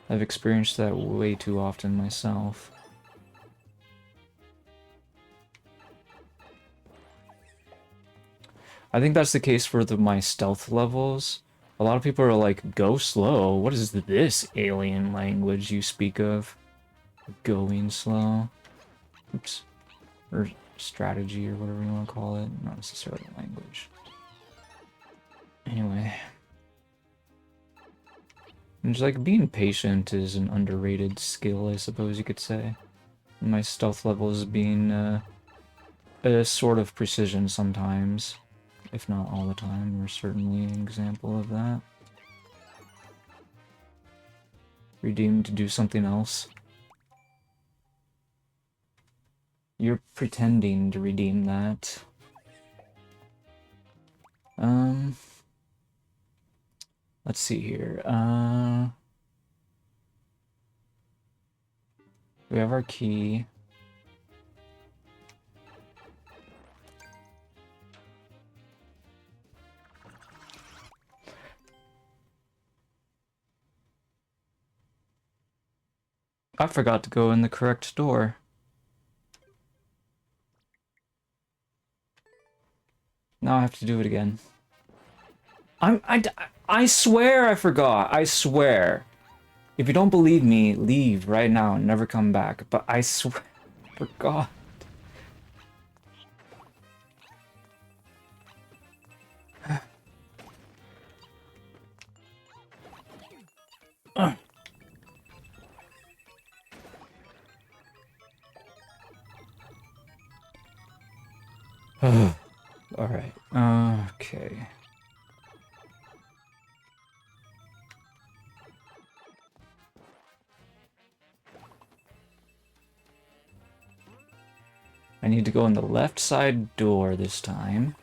I've experienced that way too often myself. I think that's the case for my stealth levels. A lot of people are like, go slow. What is this alien language you speak of? Going slow. Oops. Or strategy or whatever you want to call it. Not necessarily language. Anyway. And just like being patient is an underrated skill, I suppose you could say. My stealth levels being a sort of precision sometimes, if not all the time. We're certainly an example of that. Redeem to do something else. You're pretending to redeem that. Let's see here. We have our key. I forgot to go in the correct door. Now I have to do it again. I swear I forgot. I swear. If you don't believe me, leave right now and never come back. But I swear I forgot. Alright. Okay. I need to go in the left side door this time.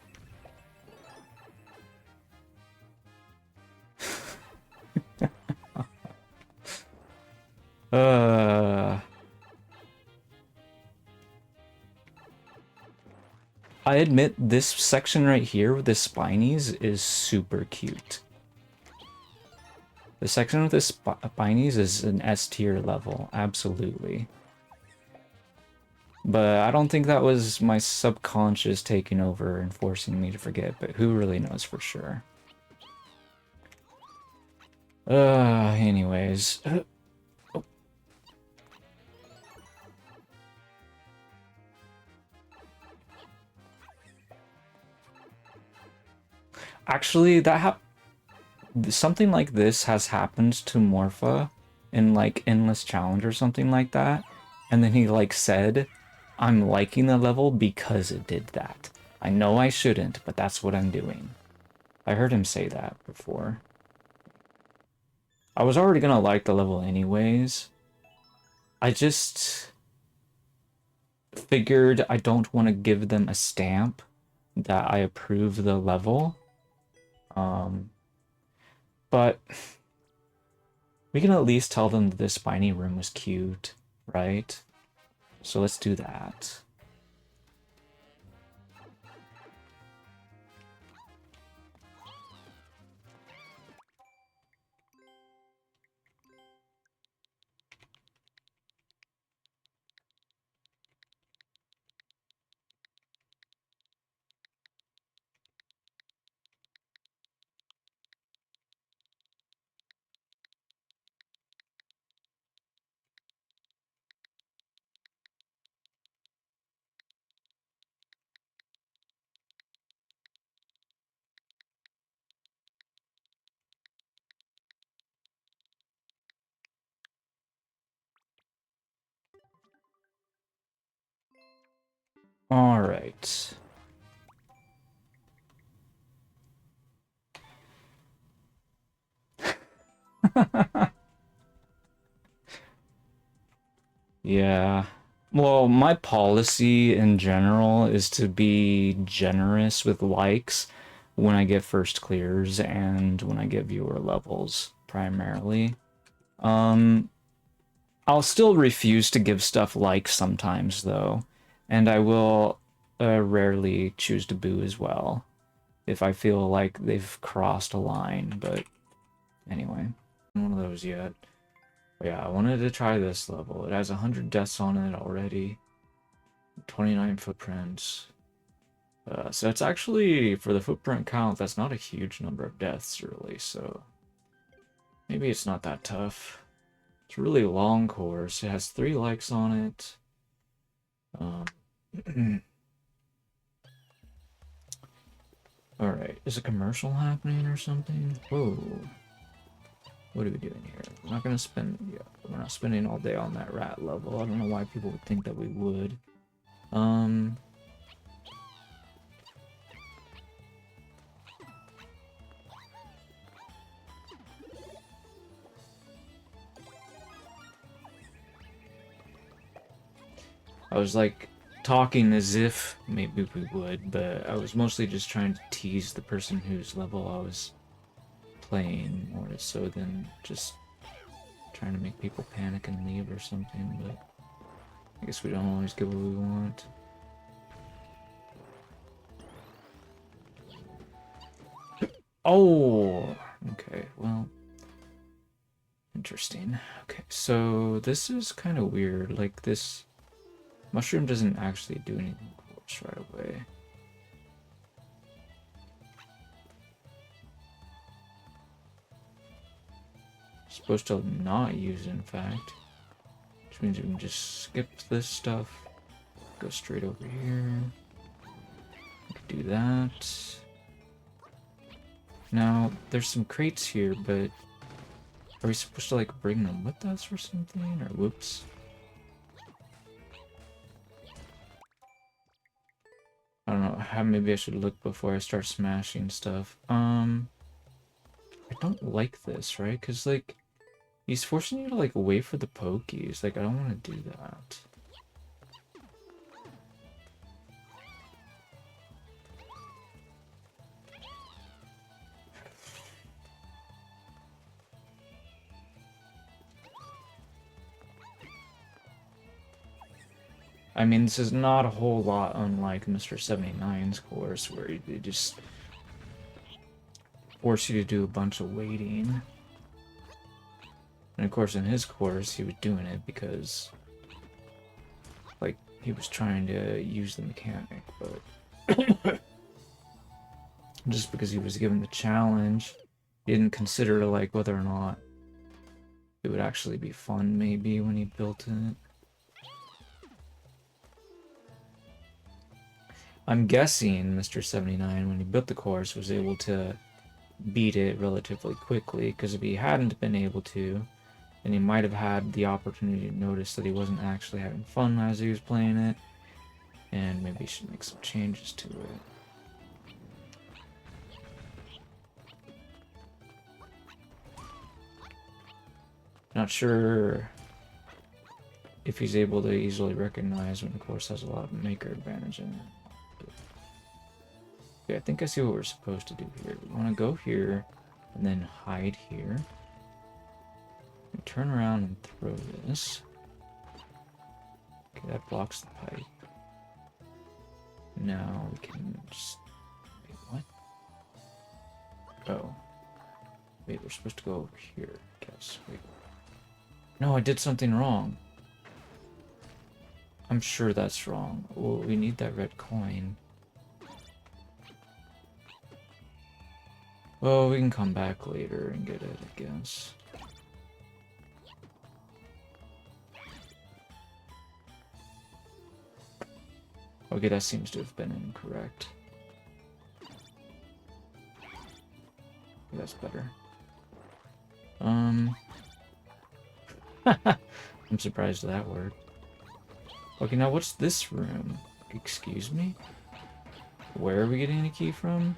I admit this section right here with the spinies is super cute. The section with the spinies is an S tier level, absolutely. But I don't think that was my subconscious taking over and forcing me to forget, but who really knows for sure. Anyways. Oh. Actually, something like this has happened to Morpha in like Endless Challenge or something like that. And then he like said, I'm liking the level because it did that. I know I shouldn't, but that's what I'm doing. I heard him say that before. I was already gonna like the level anyways. I just figured I don't want to give them a stamp that I approve the level. But we can at least tell them that this spiny room was cute, right? So let's do that. All right. Yeah. Well, my policy in general is to be generous with likes when I get first clears and when I get viewer levels, primarily. I'll still refuse to give stuff likes sometimes, though, and I will rarely choose to boo as well if I feel like they've crossed a line, but anyway. One of those yet. But yeah, I wanted to try this level. It has 100 deaths on it already. 29 footprints. So it's actually, for the footprint count, that's not a huge number of deaths, really, so maybe it's not that tough. It's a really long course. It has 3 likes on it. Alright, is a commercial happening or something? Whoa. What are we doing here? We're not gonna spend, yeah, we're not spending all day on that rat level. I don't know why people would think that we would. I was like talking as if maybe we would, but I was mostly just trying to tease the person whose level I was playing more so than just trying to make people panic and leave or something, but I guess we don't always get what we want. Oh, okay, well, interesting. Okay, so this is kind of weird. Like, this mushroom doesn't actually do anything for us right away. Supposed to not use it, in fact. Which means we can just skip this stuff. Go straight over here. We could do that. Now, there's some crates here, but are we supposed to like bring them with us or something? Or whoops. I don't know, how maybe I should look before I start smashing stuff. I don't like this, right? Because like he's forcing you to like wait for the pokies. Like I don't want to do that. I mean, this is not a whole lot unlike Mr. 79's course, where they just force you to do a bunch of waiting. And of course, in his course, he was doing it because, like, he was trying to use the mechanic, but just because he was given the challenge, he didn't consider, like, whether or not it would actually be fun, maybe, when he built it. I'm guessing Mr. 79, when he built the course, was able to beat it relatively quickly, because if he hadn't been able to, then he might have had the opportunity to notice that he wasn't actually having fun as he was playing it, and maybe he should make some changes to it. Not sure if he's able to easily recognize when the course has a lot of maker advantage in it. Okay, I think I see what we're supposed to do here. We want to go here and then hide here. And turn around and throw this. Okay, that blocks the pipe. Now we can just... Wait, what? Oh. Wait, we're supposed to go over here, I guess. Wait. No, I did something wrong. I'm sure that's wrong. Well, we need that red coin. Well, we can come back later and get it, I guess. Okay, that seems to have been incorrect. Okay, that's better. I'm surprised that worked. Okay, now what's this room? Excuse me? Where are we getting a key from?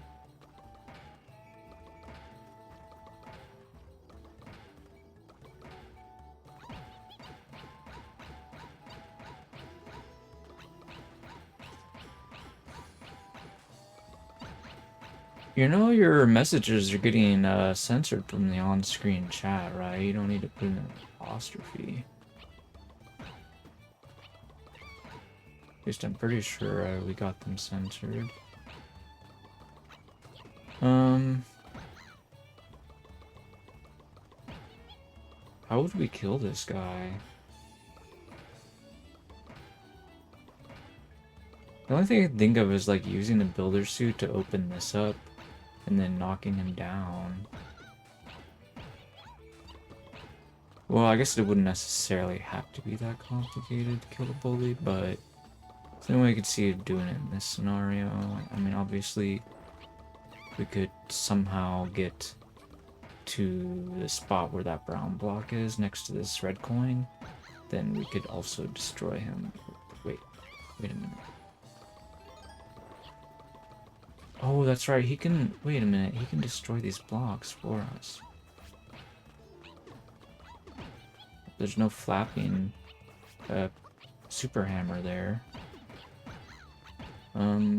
You know your messages are getting censored from the on-screen chat, right? You don't need to put in an apostrophe. At least I'm pretty sure we got them censored. How would we kill this guy? The only thing I can think of is like using the builder suit to open this up and then knocking him down. Well, I guess it wouldn't necessarily have to be that complicated to kill a bully, but it's the only way I could see it doing it in this scenario. I mean, obviously, we could somehow get to the spot where that brown block is next to this red coin. Then we could also destroy him. Wait a minute. Oh, that's right. He can... Wait a minute. He can destroy these blocks for us. There's no flapping super hammer there. How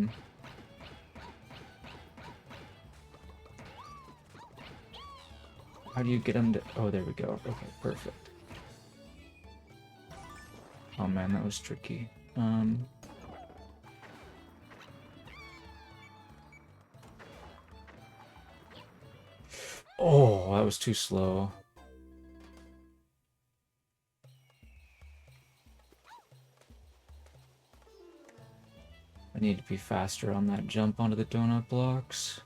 do you get him to... Oh, there we go. Okay, perfect. Oh man, that was tricky. Oh, that was too slow. I need to be faster on that jump onto the donut blocks.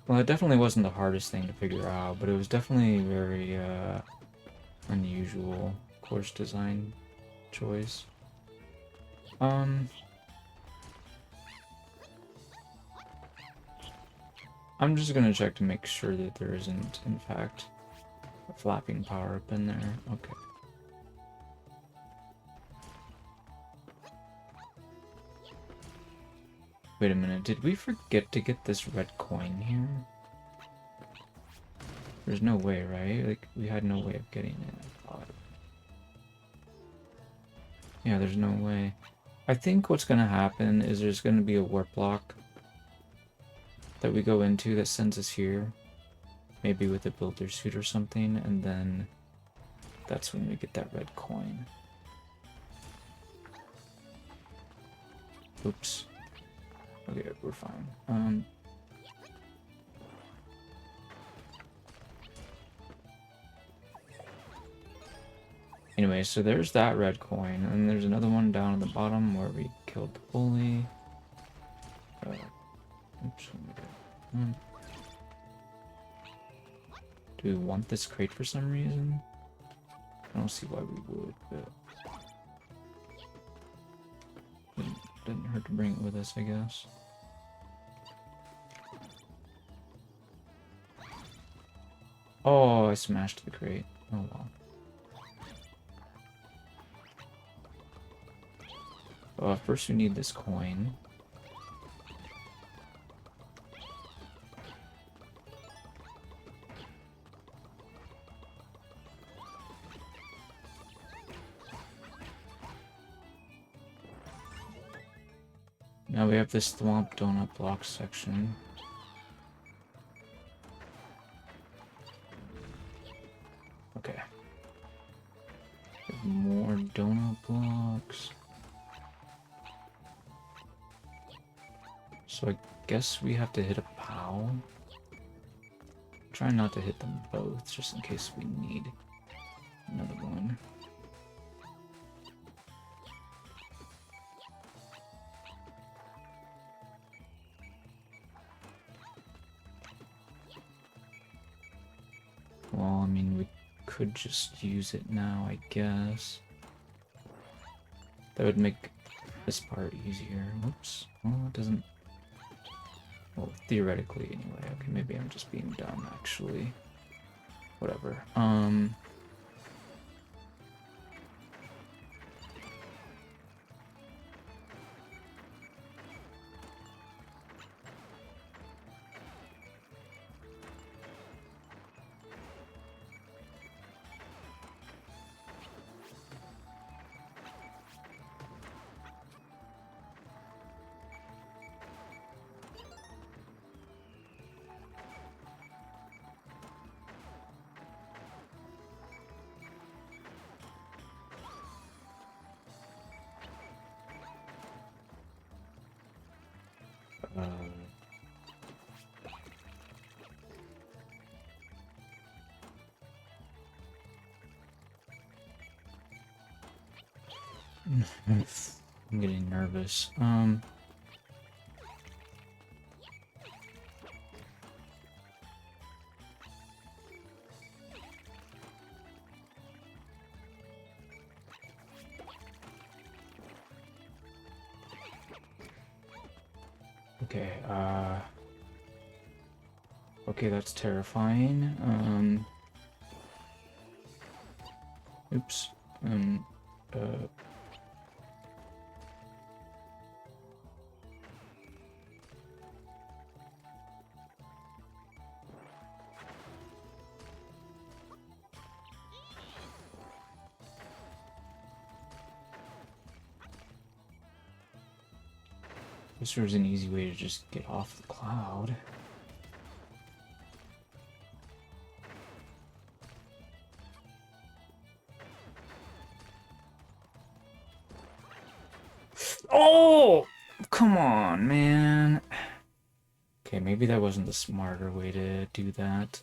Well, it definitely wasn't the hardest thing to figure out, but it was definitely very unusual course design choice. I'm just gonna check to make sure that there isn't, in fact, a flapping power-up in there. Okay. Wait a minute, did we forget to get this red coin here? There's no way, right? Like, we had no way of getting it, I thought. Yeah, there's no way. I think what's gonna happen is there's gonna be a warp block that we go into that sends us here. Maybe with a builder suit or something, and then that's when we get that red coin. Oops. Okay, we're fine. Anyway, so there's that red coin, and there's another one down at the bottom where we killed the bully. Oops. Do we want this crate for some reason? I don't see why we would, but didn't hurt to bring it with us, I guess. Oh, I smashed the crate. Oh well. First we need this coin. Now we have this Thwomp donut block section. Okay. More donut blocks. So I guess we have to hit a POW. Try not to hit them both, just in case we need another one. Well, I mean, we could just use it now, I guess. That would make this part easier. Whoops. Well, it doesn't... Well, theoretically, anyway. Okay, maybe I'm just being dumb, actually. Whatever. I'm getting nervous. Okay, okay, that's terrifying. Oops. Guess there's an easy way to just get off the cloud. Oh! Come on, man. Okay, maybe that wasn't the smarter way to do that.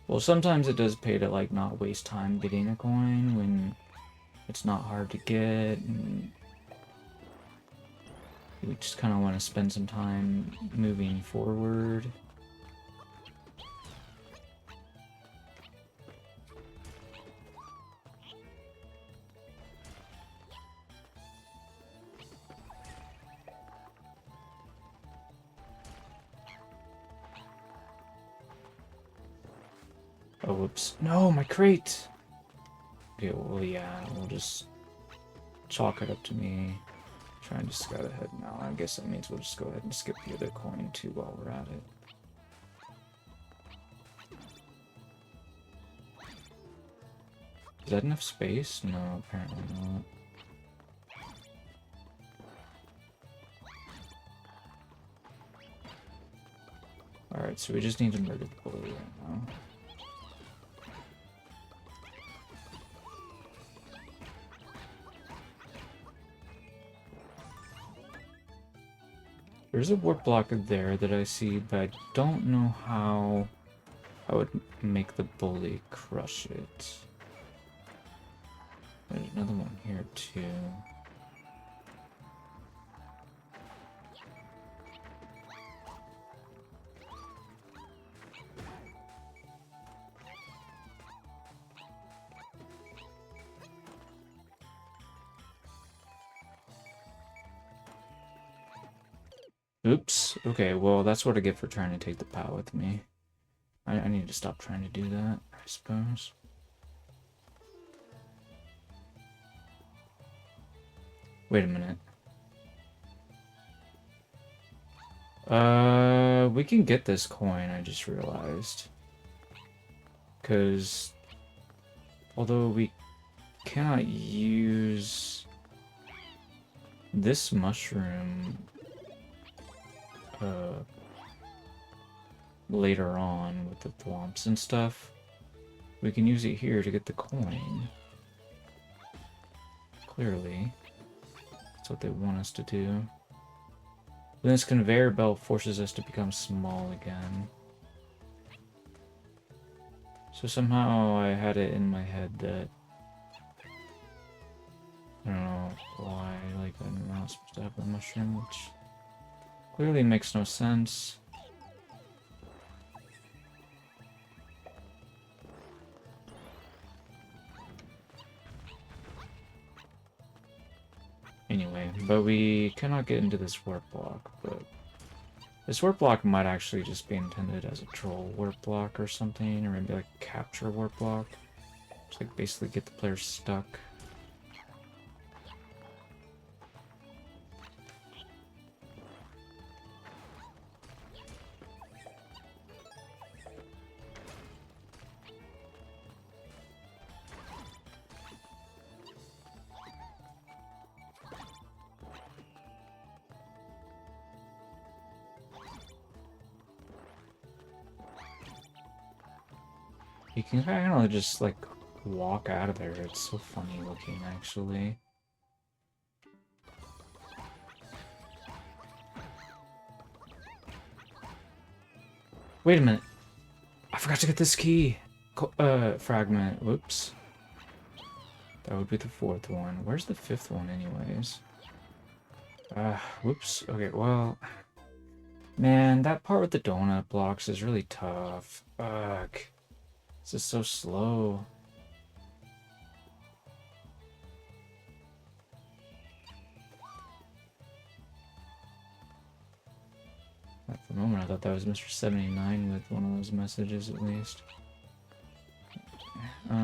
Well, sometimes it does pay to, like, not waste time getting a coin when it's not hard to get, and we just kind of want to spend some time moving forward. Oh, whoops. No, my crate! Okay, well, yeah, we'll just chalk it up to me Trying to scout ahead now. I guess that means we'll just go ahead and skip the other coin too while we're at it. Is that enough space? No, apparently not. Alright, so we just need to murder the bully right now. There's a warp block there that I see, but I don't know how I would make the bully crush it. There's another one here too. Oops. Okay, well, that's what I get for trying to take the POW with me. I need to stop trying to do that, I suppose. Wait a minute. We can get this coin, I just realized. Because although we cannot use this mushroom later on with the thwomps and stuff, we can use it here to get the coin. Clearly, that's what they want us to do. Then this conveyor belt forces us to become small again. So somehow I had it in my head that I don't know why, like, I'm not supposed to have the mushroom, which clearly makes no sense. Anyway, but we cannot get into this warp block, but this warp block might actually just be intended as a troll warp block or something, or maybe like a capture warp block. Just like basically get the player stuck. You can kind of just like walk out of there. It's so funny looking, actually. Wait a minute. I forgot to get this key. Fragment. Whoops. That would be the fourth one. Where's the fifth one, anyways? Whoops. Okay, well... Man, that part with the donut blocks is really tough. Ugh. This is so slow. At the moment, I thought that was Mr. 79 with one of those messages, at least. I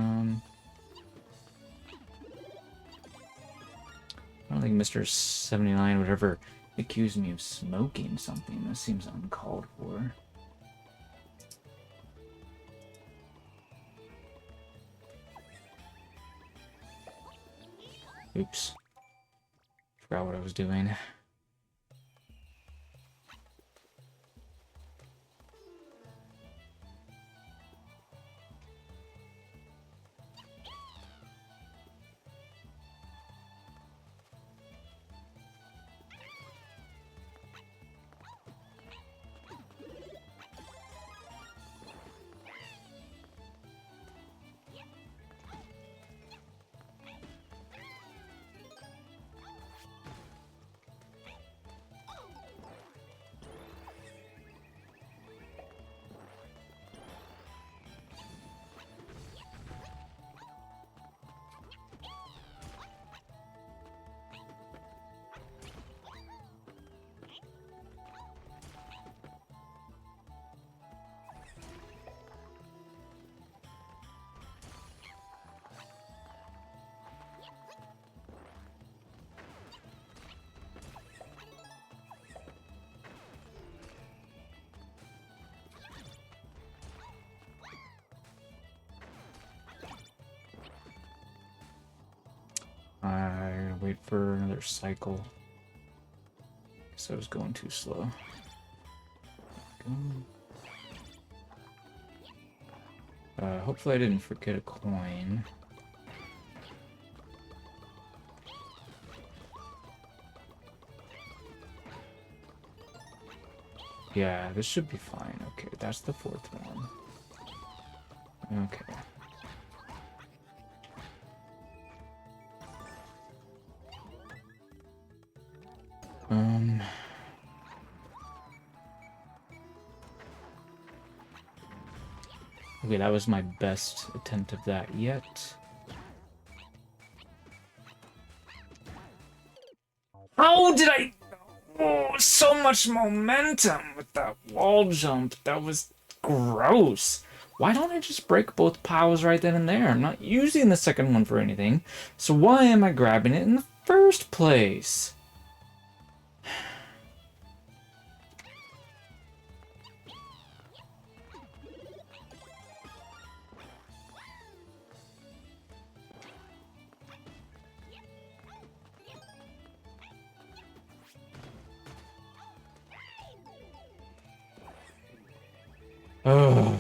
don't think Mr. 79 would ever accuse me of smoking something. That seems uncalled for. Oops. Forgot what I was doing. wait for another cycle. Guess I was going too slow. Hopefully I didn't forget a coin. Yeah, this should be fine. Okay, that's the fourth one. Okay. Okay, that was my best attempt of that yet. How did I... Oh, so much momentum with that wall jump. That was gross. Why don't I just break both POWs right then and there? I'm not using the second one for anything. So why am I grabbing it in the first place? Oh.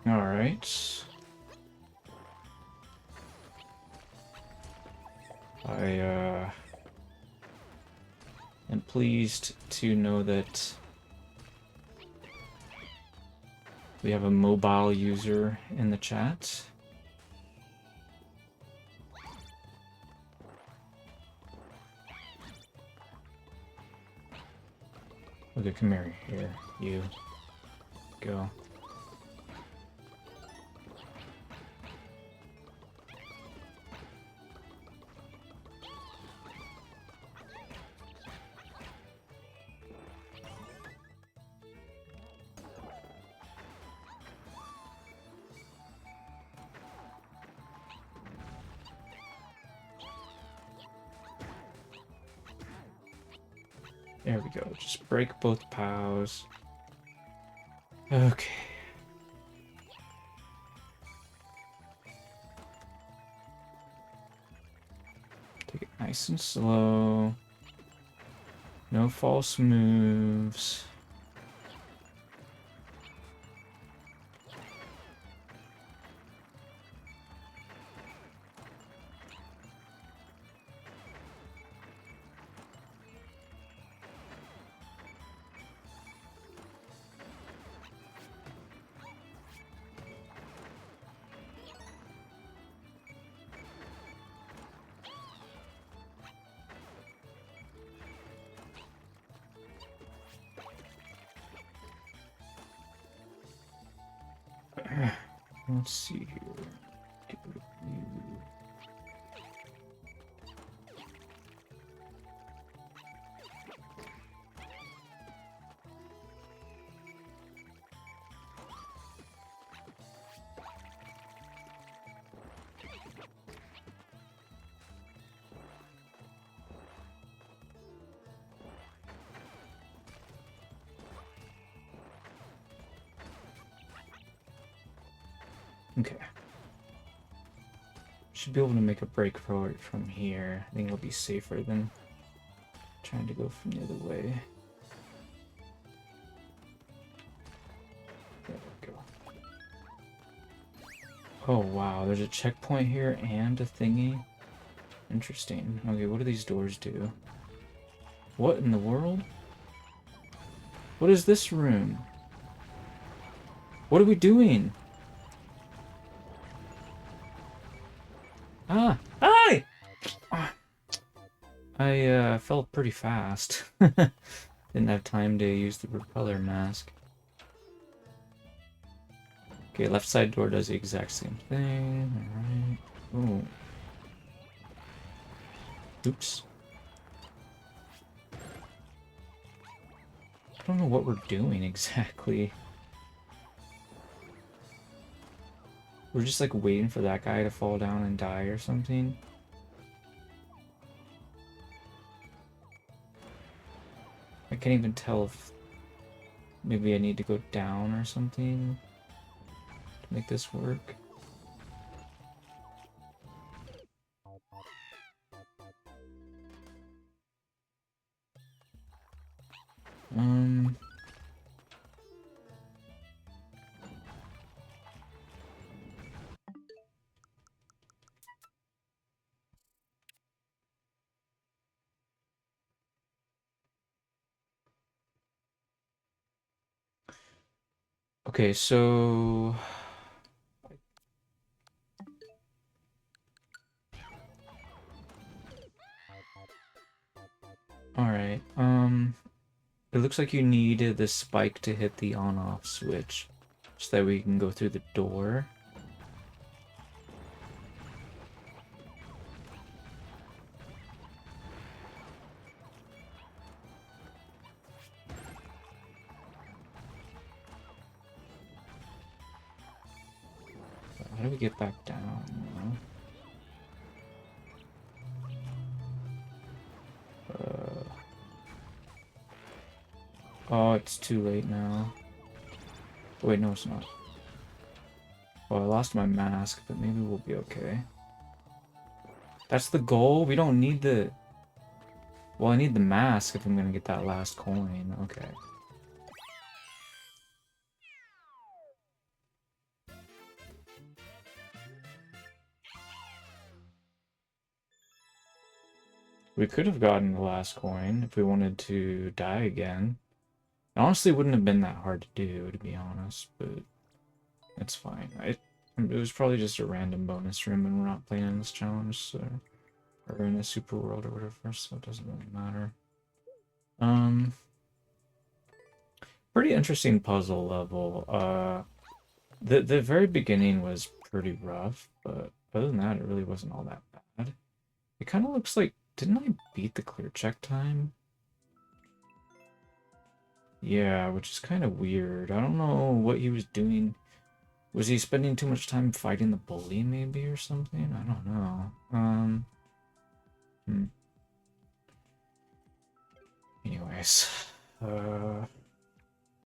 All right. I am pleased to know that we have a mobile user in the chat. Okay, come here. Here, you. Go. There we go. Just break both POWs. Okay. Take it nice and slow. No false moves. Let's see here. Get rid of you. Okay. Should be able to make a break for it from here. I think it'll be safer than trying to go from the other way. There we go. Oh wow, there's a checkpoint here and a thingy. Interesting. Okay, what do these doors do? What in the world? What is this room? What are we doing? Ah! Hi! I fell pretty fast. Didn't have time to use the repeller mask. Okay, left side door does the exact same thing. Alright. Oh. Oops. I don't know what we're doing exactly. We're just like waiting for that guy to fall down and die or something. can't even tell if maybe I need to go down or something to make this work. Okay, so all right. It looks like you need the spike to hit the on-off switch so that we can go through the door. How do we get back down? Oh, it's too late now. Wait, no, it's not. Oh, I lost my mask, but maybe we'll be okay. That's the goal? We don't need the... Well, I need the mask if I'm gonna get that last coin. Okay. We could have gotten the last coin if we wanted to die again. It honestly wouldn't have been that hard to do, to be honest, but it's fine. It was probably just a random bonus room and we're not playing in this challenge, so... Or in a super world or whatever, so it doesn't really matter. Pretty interesting puzzle level. The very beginning was pretty rough, but other than that, it really wasn't all that bad. It kind of looks like... Didn't I beat the clear check time? Yeah, which is kind of weird. I don't know what he was doing. Was he spending too much time fighting the bully, maybe, or something? I don't know. Anyways.